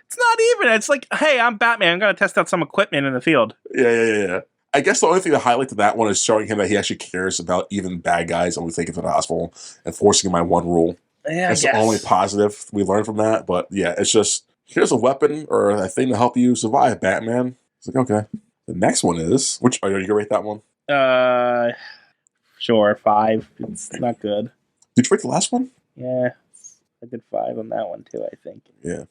It's not even. It's like, hey, I'm Batman. I'm going to test out some equipment in the field. Yeah. I guess the only thing to highlight to that one is showing him that he actually cares about even bad guys and we take him to the hospital and forcing him my one rule. Yeah, that's the only positive we learned from that. But yeah, it's just, here's a weapon or a thing to help you survive, Batman. It's like, okay. The next one is, are you going to rate that one? Sure, 5. It's not good. Did you rate the last one? Yeah, I did 5 on that one too, I think. Yeah.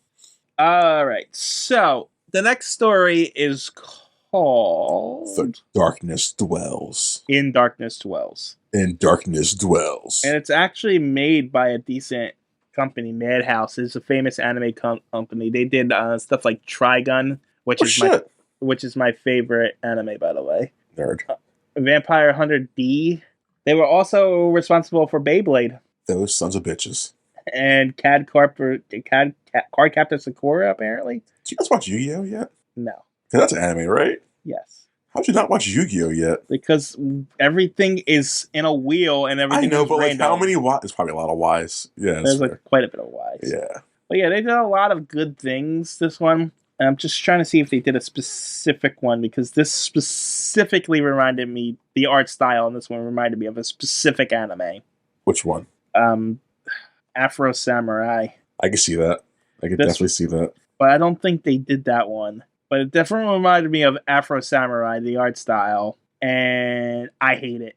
All right, so the next story is called The Darkness Dwells. In Darkness Dwells. In Darkness Dwells. And it's actually made by a decent company, Madhouse. It's a famous anime company. They did stuff like Trigun, which is my favorite anime, by the way. Nerd. Vampire Hunter D. They were also responsible for Beyblade. Those sons of bitches. And Card Captor Sakura, apparently. Did you guys watch Yu-Gi-Oh yet? No. That's an anime, right? Yes. How'd you not watch Yu-Gi-Oh yet? because everything is in a wheel and I everything know, is but like random. how many Ys? There's probably a lot of Ys. Yeah, that's There's fair. like quite a bit of Ys. Yeah. But yeah, they did a lot of good things this one. And I'm just trying to see if they did a specific one because this specifically reminded me, the art style in this one reminded me of a specific anime. Which one? Afro Samurai. I can see that. I can definitely see that. But I don't think they did that one. But it definitely reminded me of Afro Samurai, the art style. And I hate it.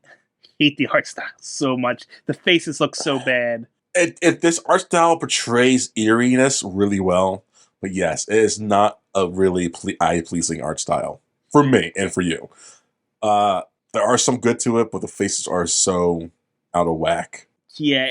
Hate the art style so much. The faces look so bad. This art style portrays eeriness really well. But yes, it is not a really eye-pleasing art style. For me and for you. There are some good to it, but the faces are so out of whack. Yeah,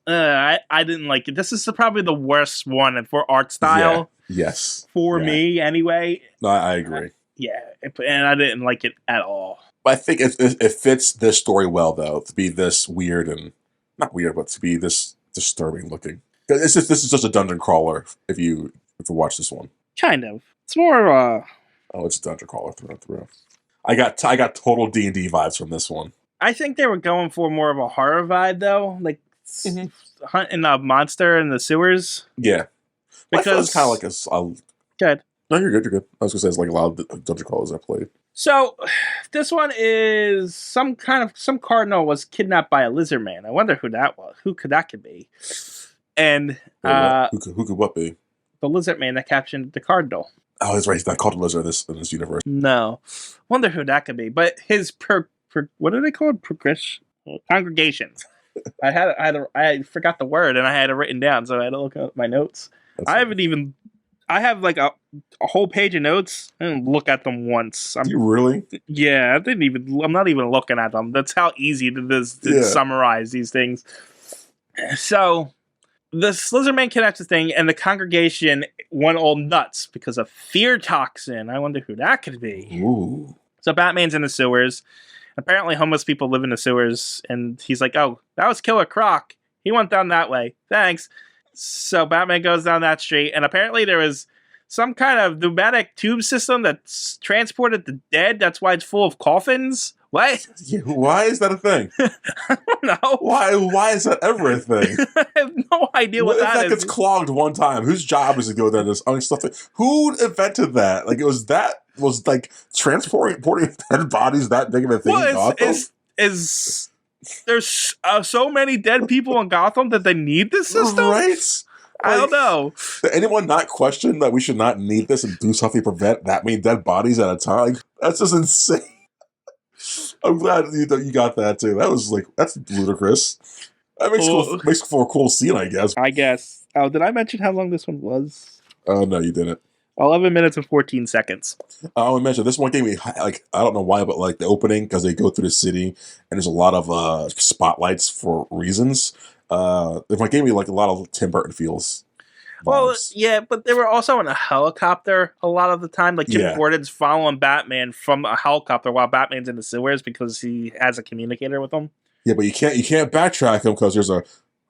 I didn't like it. This is probably the worst one for art style. Yeah. Yes. For me, anyway. No, I agree. And I didn't like it at all. But I think it fits this story well, though, to be this weird and not weird, but to be this disturbing looking. This is just a dungeon crawler. If you watch this one, kind of. It's more. It's a dungeon crawler through and through. I got total D&D vibes from this one. I think they were going for more of a horror vibe, though, like hunting a monster in the sewers. Yeah, because it's kind of like a. Good. No, you're good. You're good. I was gonna say it's like a lot of dungeon crawlers I played. So, this one is some cardinal was kidnapped by a lizard man. I wonder who that was. Who could that be? And who could what be? The lizard man that captured the cardinal. Oh, that's right. He's not called a lizard in this universe. No, wonder who that could be. But his what are they called? Congregation. I forgot the word and I had it written down, so I had to look at my notes. I have like a whole page of notes. I didn't look at them once. You really? Yeah, I'm not even looking at them. That's how easy it is to summarize these things. So, the lizard man kidnaps the thing, and the congregation went all nuts because of fear toxin. I wonder who that could be. Ooh. So Batman's in the sewers. Apparently, homeless people live in the sewers, and he's like, "Oh, that was Killer Croc. He went down that way. Thanks." So Batman goes down that street, and apparently there was some kind of pneumatic tube system that's transported the dead. That's why it's full of coffins. What? Yeah, why is that a thing? I don't know. Why is that ever a thing? I have no idea what that is. If that gets clogged one time, whose job is to go there and just unstuff it? Who invented that? Like, was like transporting dead bodies that big of a thing in Gotham? There's so many dead people in Gotham that they need this system? Right? I don't know. Did anyone not question that we should not need this and do something to prevent that many dead bodies at a time? That's just insane. I'm glad you got that too. That's ludicrous. That makes for a cool scene, I guess. Oh, did I mention how long this one was? Oh, no, you didn't. 11 minutes and 14 seconds. I want to mention, this one gave me, like, I don't know why, but like the opening, because they go through the city and there's a lot of spotlights for reasons. It gave me like a lot of Tim Burton feels. Well, yeah, but they were also in a helicopter a lot of the time. Like Jim Gordon's following Batman from a helicopter while Batman's in the sewers because he has a communicator with him. Yeah, but you can't backtrack him because I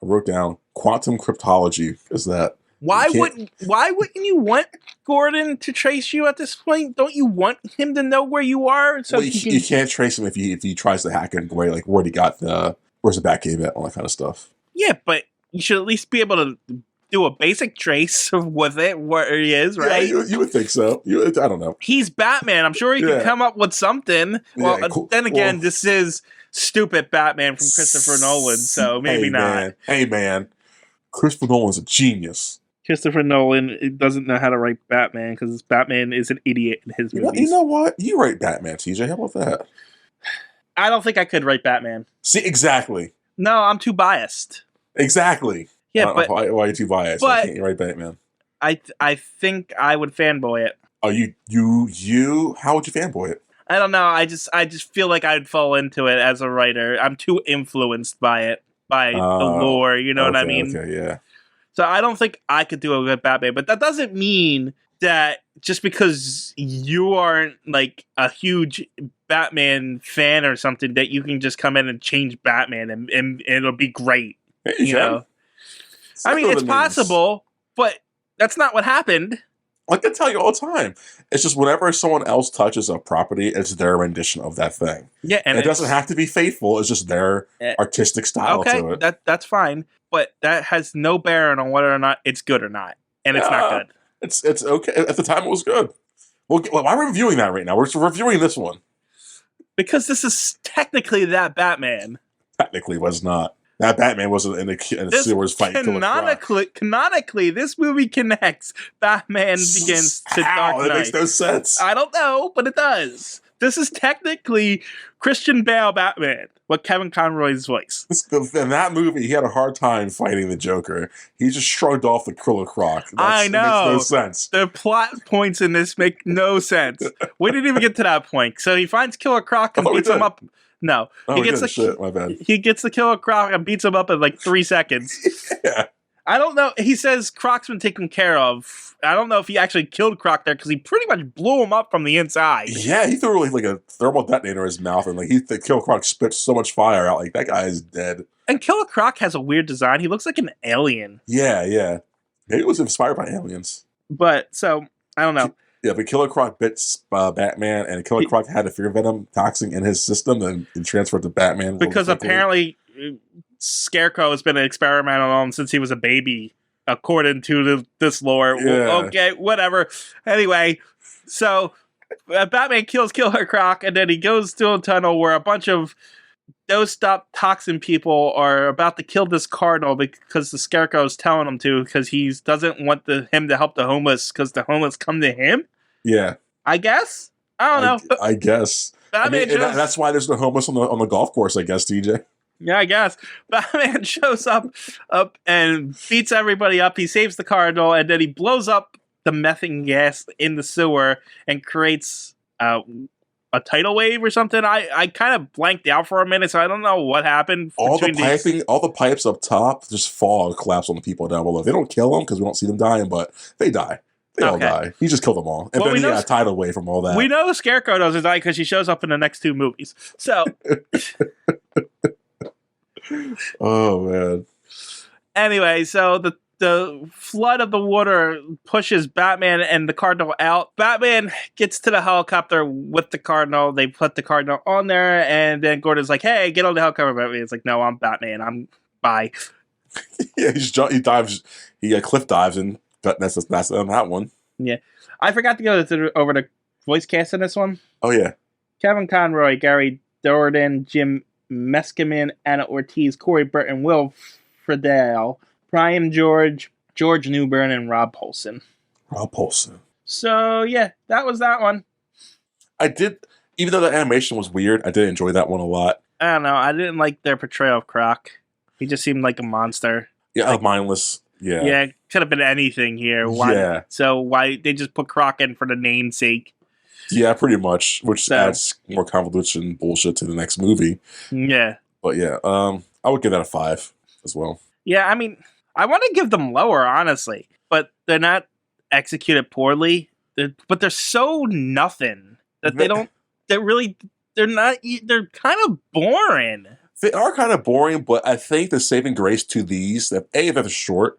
wrote down quantum cryptology. Is that why wouldn't you want Gordon to trace you at this point? Don't you want him to know where you are? So you can't trace him if he tries to hack in where he got where's the Batcave at, all that kind of stuff. Yeah, but you should at least be able to do a basic trace of where he is, right? Yeah, you would think so. I don't know. He's Batman. I'm sure he can come up with something. Well, cool. Then again, this is stupid Batman from Christopher Nolan, so maybe not. Hey, man. Christopher Nolan's a genius. Christopher Nolan doesn't know how to write Batman because Batman is an idiot in his movies. You know what? You write Batman, TJ. How about that? I don't think I could write Batman. See, exactly. No, I'm too biased. Exactly. Yeah, but why are you too biased? Why can't you write Batman? I think I would fanboy it. Oh, you? How would you fanboy it? I don't know. I just feel like I'd fall into it as a writer. I'm too influenced by it, by the lore. You know what I mean? Okay, yeah. So I don't think I could do a good Batman, but that doesn't mean that just because you aren't like a huge Batman fan or something that you can just come in and change Batman and it'll be great. You know? I mean, it's possible, but that's not what happened. Like I tell you all the time, it's just whenever someone else touches a property, it's their rendition of that thing. Yeah, and it doesn't have to be faithful. It's just their artistic style okay, to it. that's fine, but that has no bearing on whether or not it's good or not, and it's not good. It's okay. At the time, it was good. Well, why are we reviewing that right now? We're reviewing this one because this is technically that Batman. Technically, was not. That Batman wasn't in the sewers fighting Killer Croc. Canonically, this movie connects Batman Begins to Dark Knight. That makes no sense. I don't know, but it does. This is technically Christian Bale Batman, with Kevin Conroy's voice. In that movie, he had a hard time fighting the Joker. He just shrugged off the Killer Croc. I know. It makes no sense. The plot points in this make no sense. We didn't even get to that point. So he finds Killer Croc and beats him up. No, he gets my bad. He gets the Killer Croc and beats him up in like 3 seconds. Yeah. I don't know. He says Croc's been taken care of. I don't know if he actually killed Croc there because he pretty much blew him up from the inside. Yeah, he threw like a thermal detonator in his mouth, and like the Killer Croc spits so much fire out. Like that guy is dead. And Killer Croc has a weird design. He looks like an alien. Yeah. Maybe it was inspired by aliens. But so I don't know. Yeah, but Killer Croc bits Batman, and Killer Croc had a fear venom toxin in his system and transferred to Batman. Because apparently Scarecrow has been experimenting on him since he was a baby, according to this lore. Yeah. Okay, whatever. Anyway, so Batman kills Killer Croc, and then he goes to a tunnel where a bunch of dosed-up toxin people are about to kill this cardinal because the Scarecrow is telling him to, because he doesn't want him to help the homeless because the homeless come to him. Yeah, I guess. I don't know. I guess. That's why there's no homeless on the golf course, I guess, DJ. Yeah, I guess. Batman shows up and beats everybody up. He saves the cardinal, and then he blows up the methane gas in the sewer and creates a tidal wave or something. I kind of blanked out for a minute, so I don't know what happened. All the pipes up top just fall and collapse on the people down below. They don't kill them because we don't see them dying, but they die. They all die. He just killed them all. And then he got a tidal wave from all that. We know Scarecrow doesn't die because she shows up in the next 2 movies. So... Oh, man. Anyway, so the flood of the water pushes Batman and the Cardinal out. Batman gets to the helicopter with the Cardinal. They put the Cardinal on there, and then Gordon's like, hey, get on the helicopter. Batman. It's like, no, I'm Batman. Bye. Yeah, he dives. He cliff dives, and that's on that one. Yeah. I forgot to go over the voice cast in this one. Oh, yeah. Kevin Conroy, Gary Dourdan, Jim Meskimen, Anna Ortiz, Corey Burton, Will Friedle, Brian George Newbern, and Rob Paulson. So, yeah, that was that one. Even though the animation was weird, I did enjoy that one a lot. I don't know. I didn't like their portrayal of Croc. He just seemed like a monster. Yeah, mindless. Yeah. Yeah, could have been anything here. Why? So why they just put Croc in for the namesake? Yeah, pretty much, which adds more convolution bullshit to the next movie. Yeah. But yeah, I would give that a 5 as well. Yeah, I mean, I want to give them lower, honestly, but they're not executed poorly. But they're so nothing that they're kind of boring. They are kind of boring, but I think the saving grace to these, that A, they're short,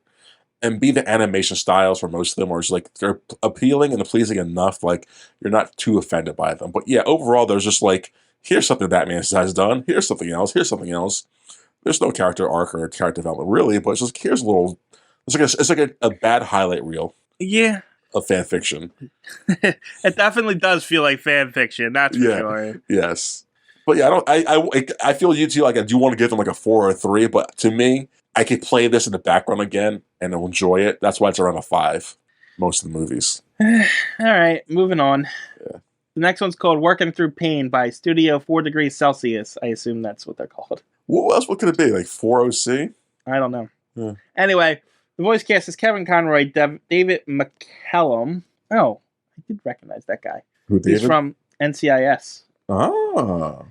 and B, the animation styles for most of them are just like, they're appealing and pleasing enough, like, you're not too offended by them. But yeah, overall, there's just like, here's something Batman has done, here's something else. There's no character arc or character development, really, but it's just, here's a little, it's like a bad highlight reel. Yeah. Of fan fiction. It definitely does feel like fan fiction, that's for sure. Yes. But yeah, I feel you too, like, I do want to give them like a 4 or a 3, but to me, I could play this in the background again and I'll enjoy it. That's why it's around a 5, most of the movies. All right, moving on. Yeah. The next one's called Working Through Pain by Studio 4 Degrees Celsius. I assume that's what they're called. What could it be? Like 4OC? I don't know. Yeah. Anyway, the voice cast is Kevin Conroy, David McCallum. Oh, I did recognize that guy. Who, David? He's from NCIS. Ah.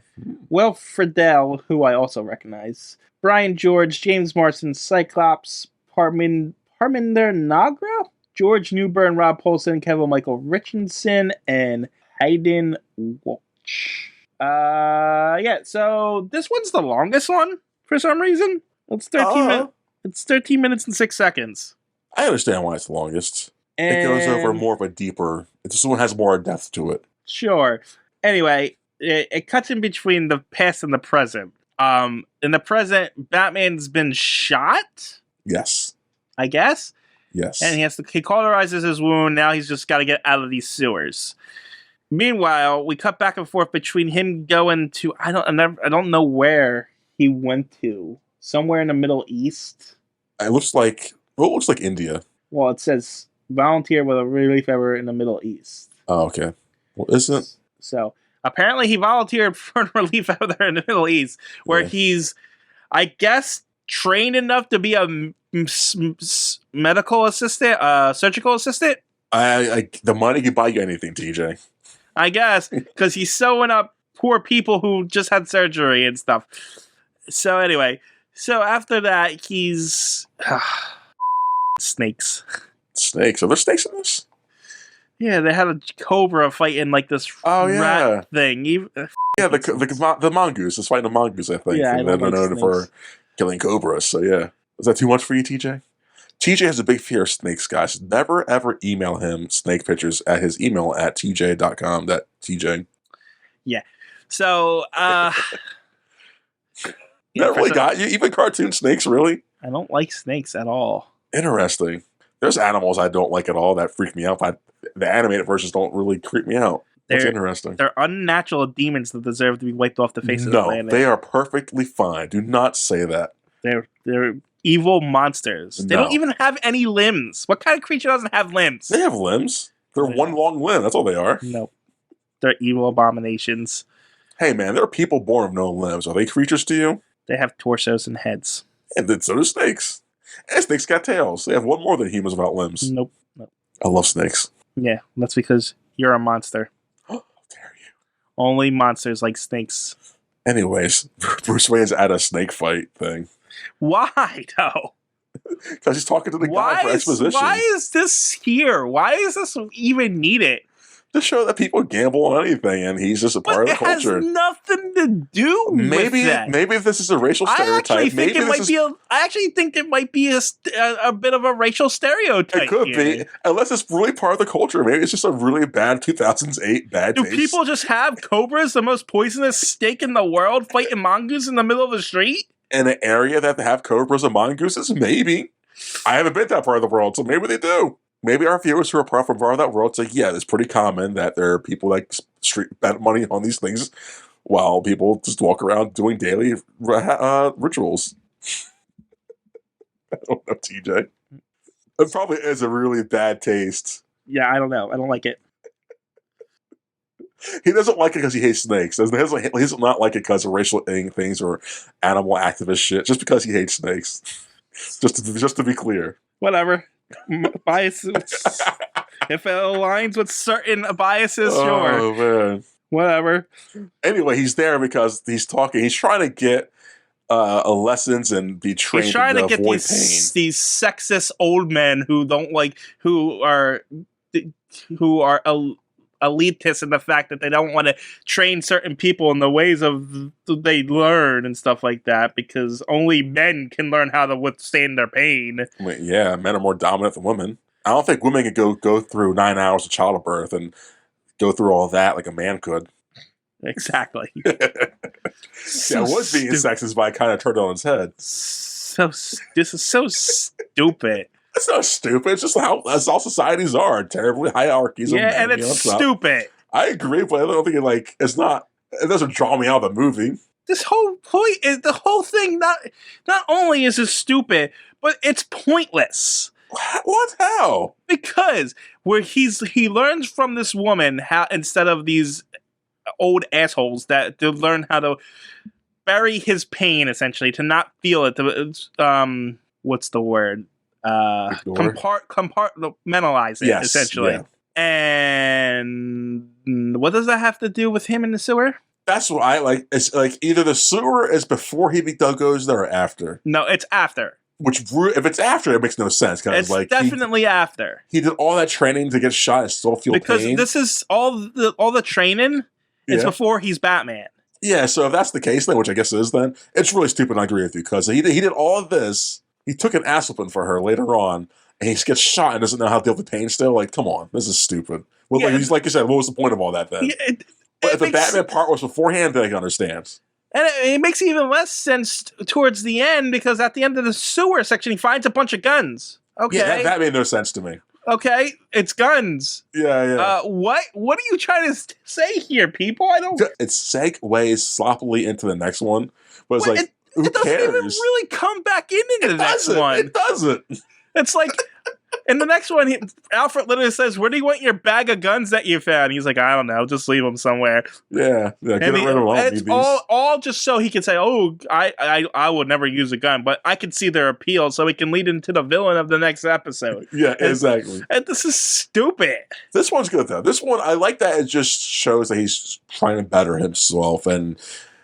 Will Friedle, who I also recognize. Brian George, James Marsden, Cyclops, Parminder Nagra, George Newbern, Rob Paulson, Kevin Michael Richardson, and Hayden Walsh. Yeah, so this one's the longest one for some reason. It's 13 minutes. It's 13 minutes and 6 seconds. I understand why it's the longest. It goes over And more of a deeper. This one has more depth to it. sure. Anyway, it cuts in between the past and the present. In the present, Batman's been shot, Yes. I guess, Yes. and he cauterizes his wound. Now he's just got to get out of these sewers. Meanwhile, we cut back and forth between him going to I don't know where he went to. Somewhere in the Middle East. It looks like India. Well, it says volunteer with a relief effort in the Middle East. Oh, okay. Well, isn't So apparently he volunteered for a relief effort there in the Middle East, where he's, I guess, trained enough to be a medical assistant, surgical assistant. the money can buy you anything, TJ. I guess, because he's sewing up poor people who just had surgery and stuff. So anyway, after that, he's snakes. Snakes? Are there snakes in this? Yeah, they had a cobra fighting like this rat thing. The mongoose is fighting a mongoose, I think. Yeah, and they're known for killing cobras. So yeah, is that too much for you, TJ? TJ has a big fear of snakes, guys. Never ever email him snake pictures at his email at tj.com. That TJ. Yeah. So, that really got you? Even cartoon snakes, really? I don't like snakes at all. Interesting. There's animals I don't like at all that freak me out. The animated versions don't really creep me out. That's interesting. They're unnatural demons that deserve to be wiped off the face of the planet. No, they are perfectly fine. Do not say that. They're evil monsters. They don't even have any limbs. What kind of creature doesn't have limbs? They have limbs. They're one long limb. That's all they are. Nope. They're evil abominations. Hey, man, there are people born with no limbs. Are they creatures to you? They have torsos and heads. And then so do snakes. And snakes got tails. They have one more than humans without limbs. Nope. I love snakes. Yeah, that's because you're a monster. How dare you? Only monsters like snakes. Anyways, Bruce Wayne's at a snake fight thing. Why, though? Because he's talking to the guy for exposition. Why is this here? Why is this even needed? To show that people gamble on anything, and he's just a part of the culture. It has nothing to do with that. Maybe if this is a racial stereotype, I actually think it might be a bit of a racial stereotype. It could be, unless it's really part of the culture. Maybe it's just a really bad 2008 bad taste. Do people just have cobras, the most poisonous snake in the world, fighting mongoose in the middle of the street? In an area that have cobras and mongooses? Maybe. I haven't been to that part of the world, so maybe they do. Maybe our viewers who are part of that world say, yeah, it's pretty common that there are people that bet money on these things while people just walk around doing daily rituals. I don't know, TJ. It probably is a really bad taste. Yeah, I don't know. I don't like it. He doesn't like it because he hates snakes. He doesn't not like it because of racial things or animal activist shit. Just because he hates snakes. Just to be clear. Whatever. Biases. If it aligns with certain biases, sure. Oh, man. Whatever. Anyway, he's there because he's talking. He's trying to get lessons and be trained. He's trying to get avoid these sexist old men who don't like who are elitist in the fact that they don't want to train certain people in the ways of they learn and stuff like that because only men can learn how to withstand their pain. Yeah, men are more dominant than women. I don't think women could go through 9 hours of childbirth and go through all that like a man could. Exactly. It was being sexist, but I kind of turned it on its head. This is so stupid. It's not stupid. It's just that's all societies are. Terribly hierarchies. Yeah, and it's stupid. I agree, but I don't think it doesn't draw me out of the movie. This whole point is the whole thing. Not only is it stupid, but it's pointless. What? How? Because where he learns from this woman how instead of these old assholes that to learn how to bury his pain, essentially to not feel it. What's the word? Compartmentalize it, essentially. Yeah. And what does that have to do with him in the sewer? That's what I like. It's like either the sewer is before he goes there or after. No, it's after. Which, if it's after, it makes no sense. It's like definitely after. He did all that training to get shot and still feel pain. Because this is all the training is before he's Batman. Yeah, so if that's the case, then, which I guess it is, then it's really stupid. And I agree with you because he did all of this. He took an ass whooping for her later on, and he gets shot and doesn't know how to deal with the pain still. Like, come on, this is stupid. Well, Yeah, he's like you said, what was the point of all that then? Yeah, But it if the makes, Batman part was beforehand, then I can understand. and it makes even less sense towards the end, because at the end of the sewer section, he finds a bunch of guns. Okay, Yeah, that made no sense to me. okay, it's guns. Yeah. What are you trying to say here, people? I don't. It segues sloppily into the next one, but it's like, who it doesn't cares? even really come back into the next one. It doesn't. It's like, in the next one, Alfred literally says, "Where do you want your bag of guns that you found?" He's like, "I don't know, just leave them somewhere." Yeah, get rid of them. It's all just so he can say, "Oh, I would never use a gun," but I can see their appeal, so he can lead into the villain of the next episode. Yeah, exactly. And this is stupid. This one's good though. This one, I like that it just shows that he's trying to better himself, and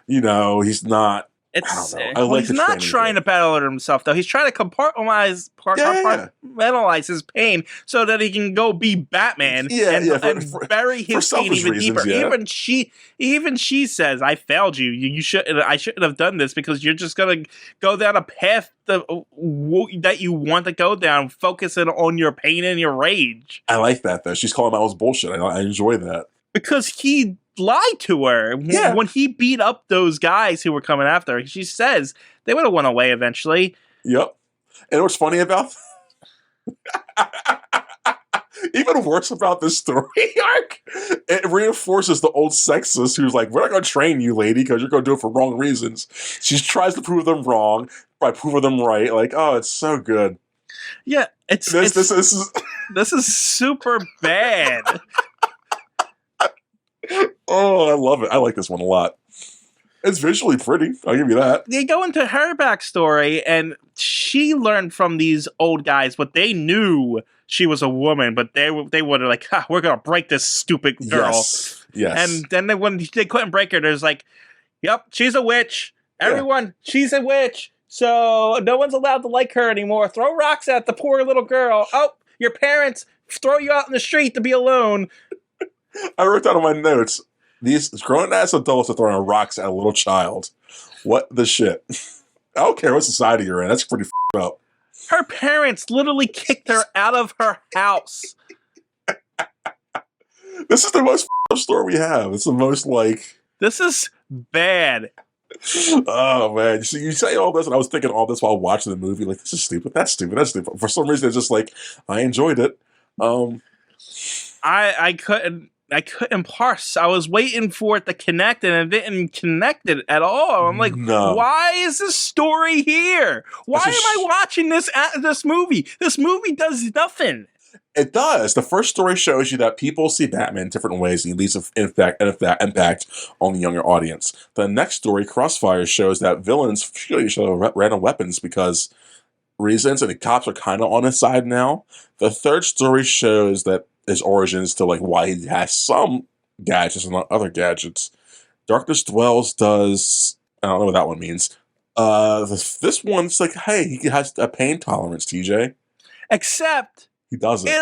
he's not. I don't know. He's not trying to battle himself, though. He's trying to compartmentalize his pain so that he can go be Batman and bury his pain even deeper. Yeah. Even she says, "I failed you. I shouldn't have done this, because you're just gonna go down a path that you want to go down, focusing on your pain and your rage." I like that though. She's calling out his bullshit. I enjoy that because he lied to her when he beat up those guys who were coming after her. She says they would have went away eventually. Yep. And what's funny about even worse about this story arc, it reinforces the old sexist who's like, "We're not going to train you, lady, because you're going to do it for wrong reasons." She tries to prove them wrong by proving them right. Like, oh, it's so good. Yeah, this is super bad. Oh, I love it. I like this one a lot. It's visually pretty. I'll give you that. They go into her backstory, and she learned from these old guys what they knew she was a woman, but they were like, "We're gonna break this stupid girl." Yes. And then when they couldn't break her, there's like, "Yep, she's a witch. Everyone, she's a witch. So no one's allowed to like her anymore. Throw rocks at the poor little girl. Oh, your parents throw you out in the street to be alone." I wrote down on my notes, these grown-ass adults are throwing rocks at a little child. What the shit? I don't care what society you're in. That's pretty f***ed up. Her parents literally kicked her out of her house. This is the most f***ed up story we have. It's the most, like... This is bad. Oh, man. You say all this, and I was thinking all this while watching the movie. Like, this is stupid. That's stupid. That's stupid. For some reason, it's just like, I enjoyed it. I couldn't parse. I was waiting for it to connect, and it didn't connect it at all. I'm like, Why is this story here? Why am I watching this movie? This movie does nothing. It does. The first story shows you that people see Batman in different ways, and he leaves an impact on the younger audience. The next story, Crossfire, shows that villains shoot each other random weapons because reasons, and the cops are kind of on his side now. The third story shows that his origins to like why he has some gadgets and not other gadgets. Darkness Dwells does, I don't know what that one means. This one's like, hey, he has a pain tolerance, TJ. Except he doesn't. It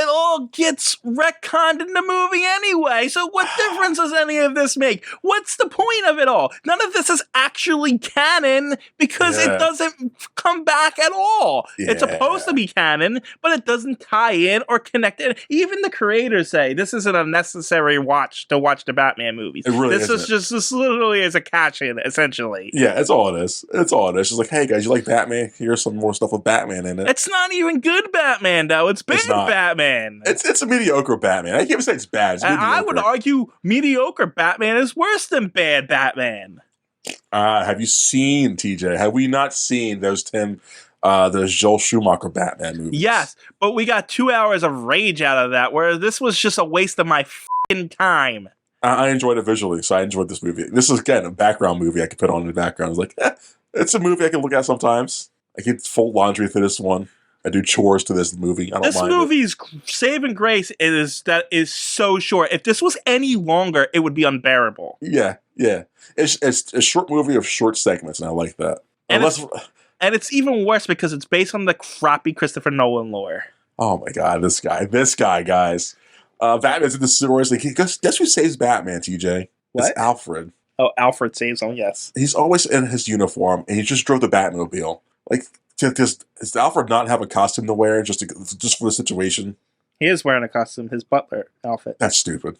all gets retconned in the movie anyway. So what difference does any of this make? What's the point of it all? None of this is actually canon because it doesn't come back at all. Yeah. It's supposed to be canon, but it doesn't tie in or connect it. Even the creators say this is an unnecessary watch to watch the Batman movies. It really this literally is a cash-in, essentially. Yeah, that's all it is. It's all it is. It's like, hey guys, you like Batman? Here's some more stuff with Batman in it. It's not even good Batman though. It's bad Batman. It's a mediocre Batman. I can't even say it's bad. It's I would argue mediocre Batman is worse than bad Batman. Have you seen, TJ? Have we not seen those Joel Schumacher Batman movies? Yes, but we got 2 hours of rage out of that, whereas this was just a waste of my f***ing time. I enjoyed it visually, so I enjoyed this movie. This is, again, a background movie I could put on in the background. I was like, it's a movie I can look at sometimes. I can fold laundry to this one. I do chores to this movie. I don't mind it. This movie's saving grace is so short. If this was any longer, it would be unbearable. Yeah. It's a short movie of short segments, and I like that. And it's even worse because it's based on the crappy Christopher Nolan lore. Oh my god, this guy, guys. Batman's in the sewers. Like, guess who saves Batman, TJ? What? It's Alfred. Oh, Alfred saves him, yes. He's always in his uniform, and he just drove the Batmobile. Like, Does Alfred not have a costume to wear just for the situation? He is wearing a costume, his butler outfit. That's stupid.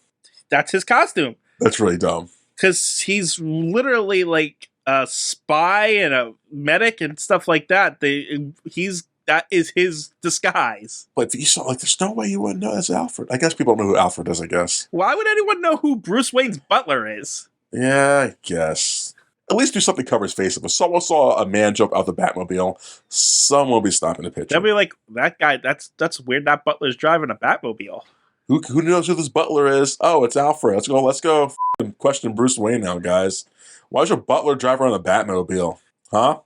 That's his costume. That's really dumb. Because he's literally like a spy and a medic and stuff like that. That is his disguise. But if you saw, like, there's no way you wouldn't know that's Alfred. I guess people don't know who Alfred is, I guess. Why would anyone know who Bruce Wayne's butler is? Yeah, I guess. At least do something to cover his face. If someone saw a man jump out the Batmobile, someone will be stopping the picture. They'll be like, that guy, that's weird, that butler's driving a Batmobile. Who knows who this butler is? Oh, it's Alfred. Let's go question Bruce Wayne now, guys. Why is your butler driving around a Batmobile? Huh?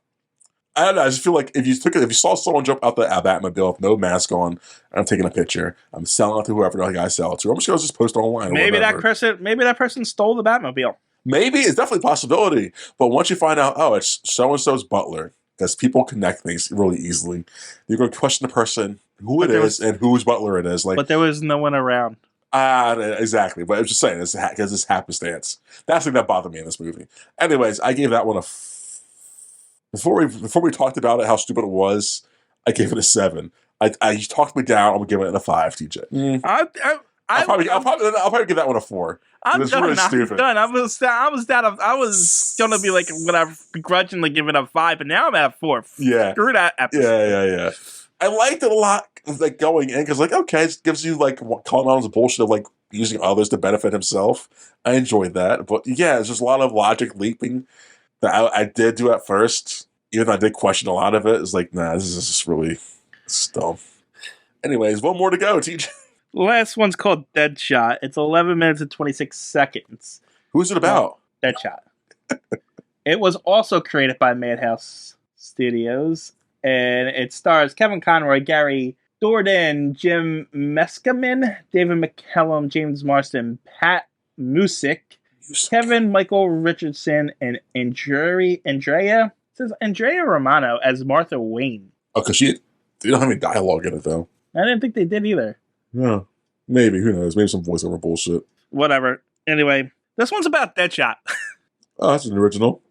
I don't know. I just feel like if you saw someone jump out the Batmobile with no mask on, and I'm taking a picture, I'm selling it to whoever the I sell it to. I'm just gonna post it online. Maybe that person stole the Batmobile. Maybe it's definitely a possibility. But once you find out, oh, it's so and so's butler, because people connect things really easily, you're gonna question the person who it is and whose butler it is. Like, but there was no one around. Exactly. But I was just saying, because it's happenstance. That's the thing that bothered me in this movie. Anyways, I gave that one a. Before we talked about it, how stupid it was, I gave it a 7. You talked me down. I'm gonna give it a 5, TJ. I'll probably give that one a 4. I'm done. Really stupid. I'm done. I was gonna be like, when I begrudgingly give it a 5, but now I'm at a 4. Yeah. Screw that episode. Yeah. I liked it a lot, like, going in, because, like, okay, it gives you, like, calling out his bullshit of, like, using others to benefit himself. I enjoyed that, but yeah, it's just a lot of logic leaping that I did do at first, even though I did question a lot of it. It's like, nah, this is just really dumb. Anyways, one more to go, TJ. The last one's called Deadshot. It's 11 minutes and 26 seconds. Who's it about? Deadshot. It was also created by Madhouse Studios, and it stars Kevin Conroy, Gary Dourdan, Jim Meskimen, David McCallum, James Marsden, Pat Musick, Kevin Michael Richardson, and Andrea. It says Andrea Romano as Martha Wayne. Oh, because they don't have any dialogue in it, though. I didn't think they did either. No. Maybe. Who knows? Maybe some voiceover bullshit. Whatever. Anyway, this one's about Deadshot. Oh, that's an original.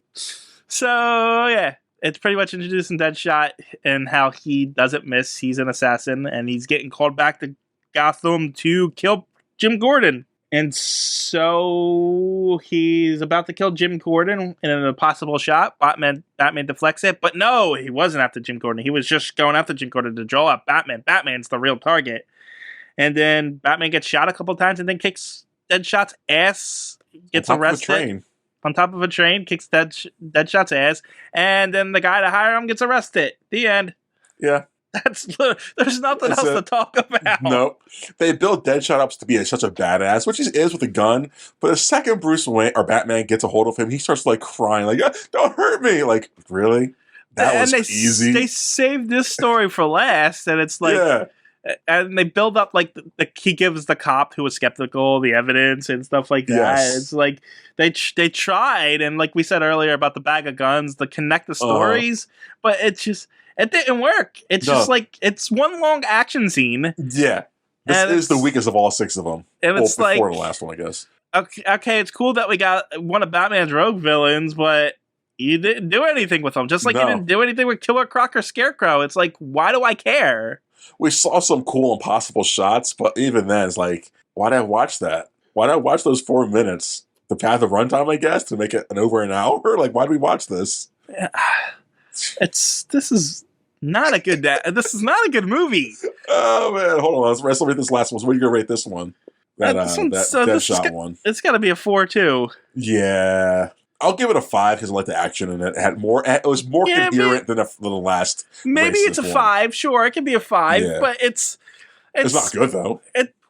So, yeah. It's pretty much introducing Deadshot and how he doesn't miss. He's an assassin, and he's getting called back to Gotham to kill Jim Gordon. And so he's about to kill Jim Gordon in a possible shot. Batman deflects it. But no, he wasn't after Jim Gordon. He was just going after Jim Gordon to draw out Batman. Batman's the real target. And then Batman gets shot a couple times and then kicks Deadshot's ass, gets arrested. On top of a train, kicks Deadshot's ass, and then the guy to hire him gets arrested. The end. Yeah. There's nothing else to talk about. Nope. They built Deadshot up to be such a badass, which he is with a gun. But the second Bruce Wayne or Batman gets a hold of him, he starts like crying, like, "Don't hurt me!" Like, really? That was easy. They saved this story for last, and it's like, yeah. And they build up like he gives the cop who was skeptical the evidence and stuff like that. Yes. It's like they tried, and like we said earlier about the bag of guns, to connect the stories, but it didn't work. It's just like it's one long action scene. Yeah, this is the weakest of all 6 of them. And it's before the last one, I guess. Okay, it's cool that we got one of Batman's rogue villains, but you didn't do anything with them. Just like you didn't do anything with Killer Croc or Scarecrow. It's like, why do I care? We saw some cool impossible shots, but even then, it's like, why did I watch that? Why did I watch those 4 minutes? The path of runtime, I guess, to make it over an hour? Like, why did we watch this? This is not a good movie. Oh, man. Hold on. Let's read this last one. So what are you going to rate this one? That Deadshot one. It's got to be a 4, too. Yeah. I'll give it a 5 because I like the action in it. It was more coherent than the last. Maybe it's a 5. Sure, it can be a 5, but it's not good though.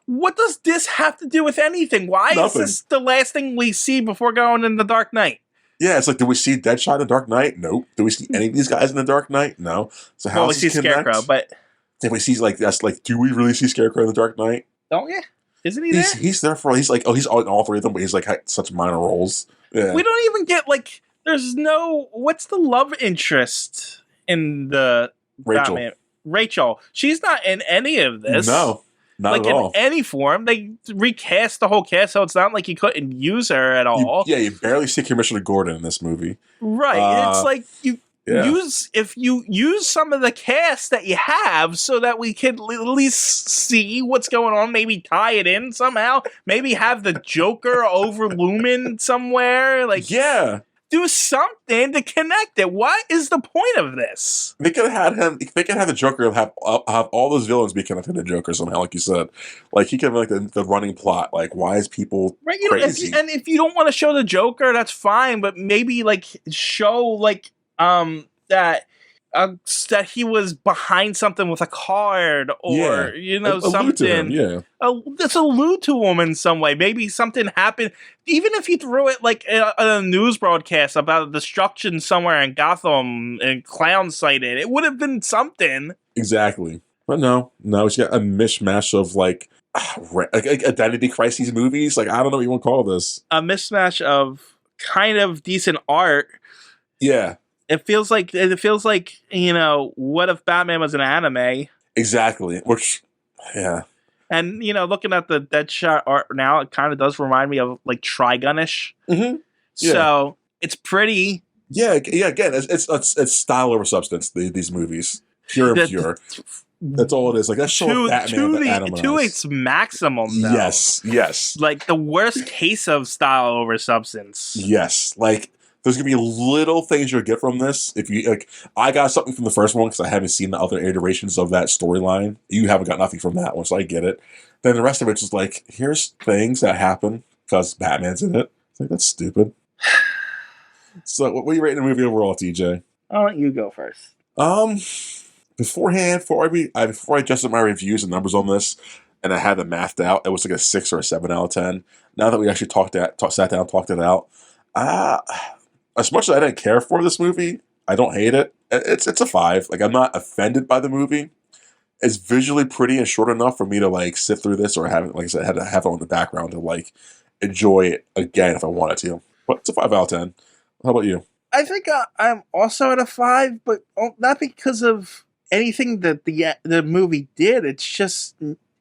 What does this have to do with anything? Why is this the last thing we see before going in the Dark Knight? Yeah, it's like, do we see Deadshot in the Dark Knight? Nope. Do we see any of these guys in the Dark Knight? No. So how does we see Scarecrow? But if we see do we really see Scarecrow in the Dark Knight? Don't you? Isn't he there? He's there for. He's like, he's on all 3 of them, but he's like such minor roles. Yeah. We don't even get there's no. What's the love interest in the Rachel? Batman? Rachel. She's not in any of this. No, not at all. In any form. They recast the whole cast, so it's not like you couldn't use her at all. You barely see Commissioner Gordon in this movie. Right. It's like Yeah. if you use some of the cast that you have so that we could at least see what's going on, maybe tie it in somehow, maybe have the Joker over Lumen somewhere, like Yeah. do something to connect it. What is the point of this? They could have had him. They could have the Joker have all those villains be connected to the Joker somehow, like you said. Like he could have like the running plot. Like why is people Right, crazy? if you don't want to show the Joker, that's fine. But maybe like show like that that he was behind something with a card, or allude to him, something. Let's allude to him in some way. Maybe something happened. Even if he threw it like in a news broadcast about destruction somewhere in Gotham and clowns sighted, it would have been something. Exactly. But no, it's got a mishmash of like identity crises movies. Like I don't know what you want to call this. A mismatch of kind of decent art. Yeah. It feels like what if Batman was an anime? Exactly. Which, yeah. And looking at the Deadshot art now, it kind of does remind me of like Trigun-ish. Mm-hmm. Yeah. So it's pretty. Yeah. Again, it's style over substance. These movies, pure and pure. That's all it is. Like that's showing Batman to its maximum. Though. Yes. Like the worst case of style over substance. Yes. Like there's gonna be little things you'll get from this. If you like, I got something from the first one because I haven't seen the other iterations of that storyline. You haven't got nothing from that one, so I get it. Then the rest of it's just like, here's things that happen because Batman's in it. It's like that's stupid. So, what are you rating the movie overall, TJ? I'll let you go first. Beforehand, before I adjusted my reviews and numbers on this, and I had them mathed out, it was like a 6 or a 7 out of 10. Now that we actually sat down, talked it out, as much as I didn't care for this movie, I don't hate it. It's a 5. Like I'm not offended by the movie. It's visually pretty and short enough for me to like sit through this or have it, like I said, have it on the background to like enjoy it again if I wanted to. But it's a 5 out of 10. How about you? I think I'm also at a 5, but not because of anything that the movie did. It's just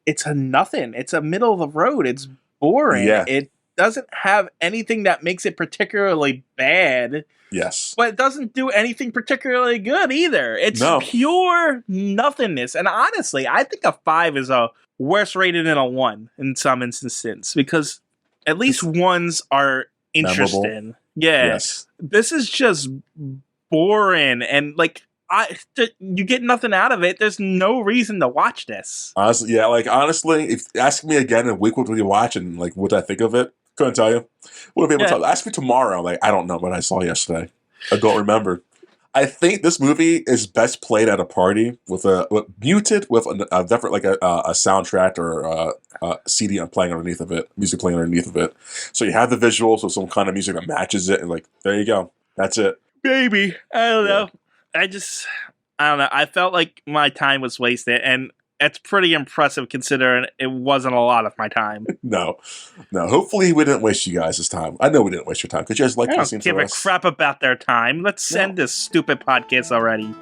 it's a nothing. It's a middle of the road. It's boring. Yeah. It doesn't have anything that makes it particularly bad. Yes. But it doesn't do anything particularly good either. It's pure nothingness. And honestly, I think a 5 is a worse rated than a 1 in some instances because at least ones are interesting. Memorable. Yeah. Yes. This is just boring and like you get nothing out of it. There's no reason to watch this. Honestly, yeah. Like honestly, if ask me again in a week what will you watch and like what I think of it, couldn't tell you. Wouldn't be able to tell. Ask me tomorrow. Like I don't know what I saw yesterday. I don't remember. I think this movie is best played at a party with muted with a different like a soundtrack or a CD playing underneath of it, music playing underneath of it. So you have the visuals with some kind of music that matches it, and like there you go. That's it. Maybe I don't know. I don't know. I felt like my time was wasted, and it's pretty impressive considering it wasn't a lot of my time. No. Hopefully, we didn't waste you guys' time. I know we didn't waste your time because you guys like listening to us. I don't give a crap about their time. Let's end this stupid podcast already.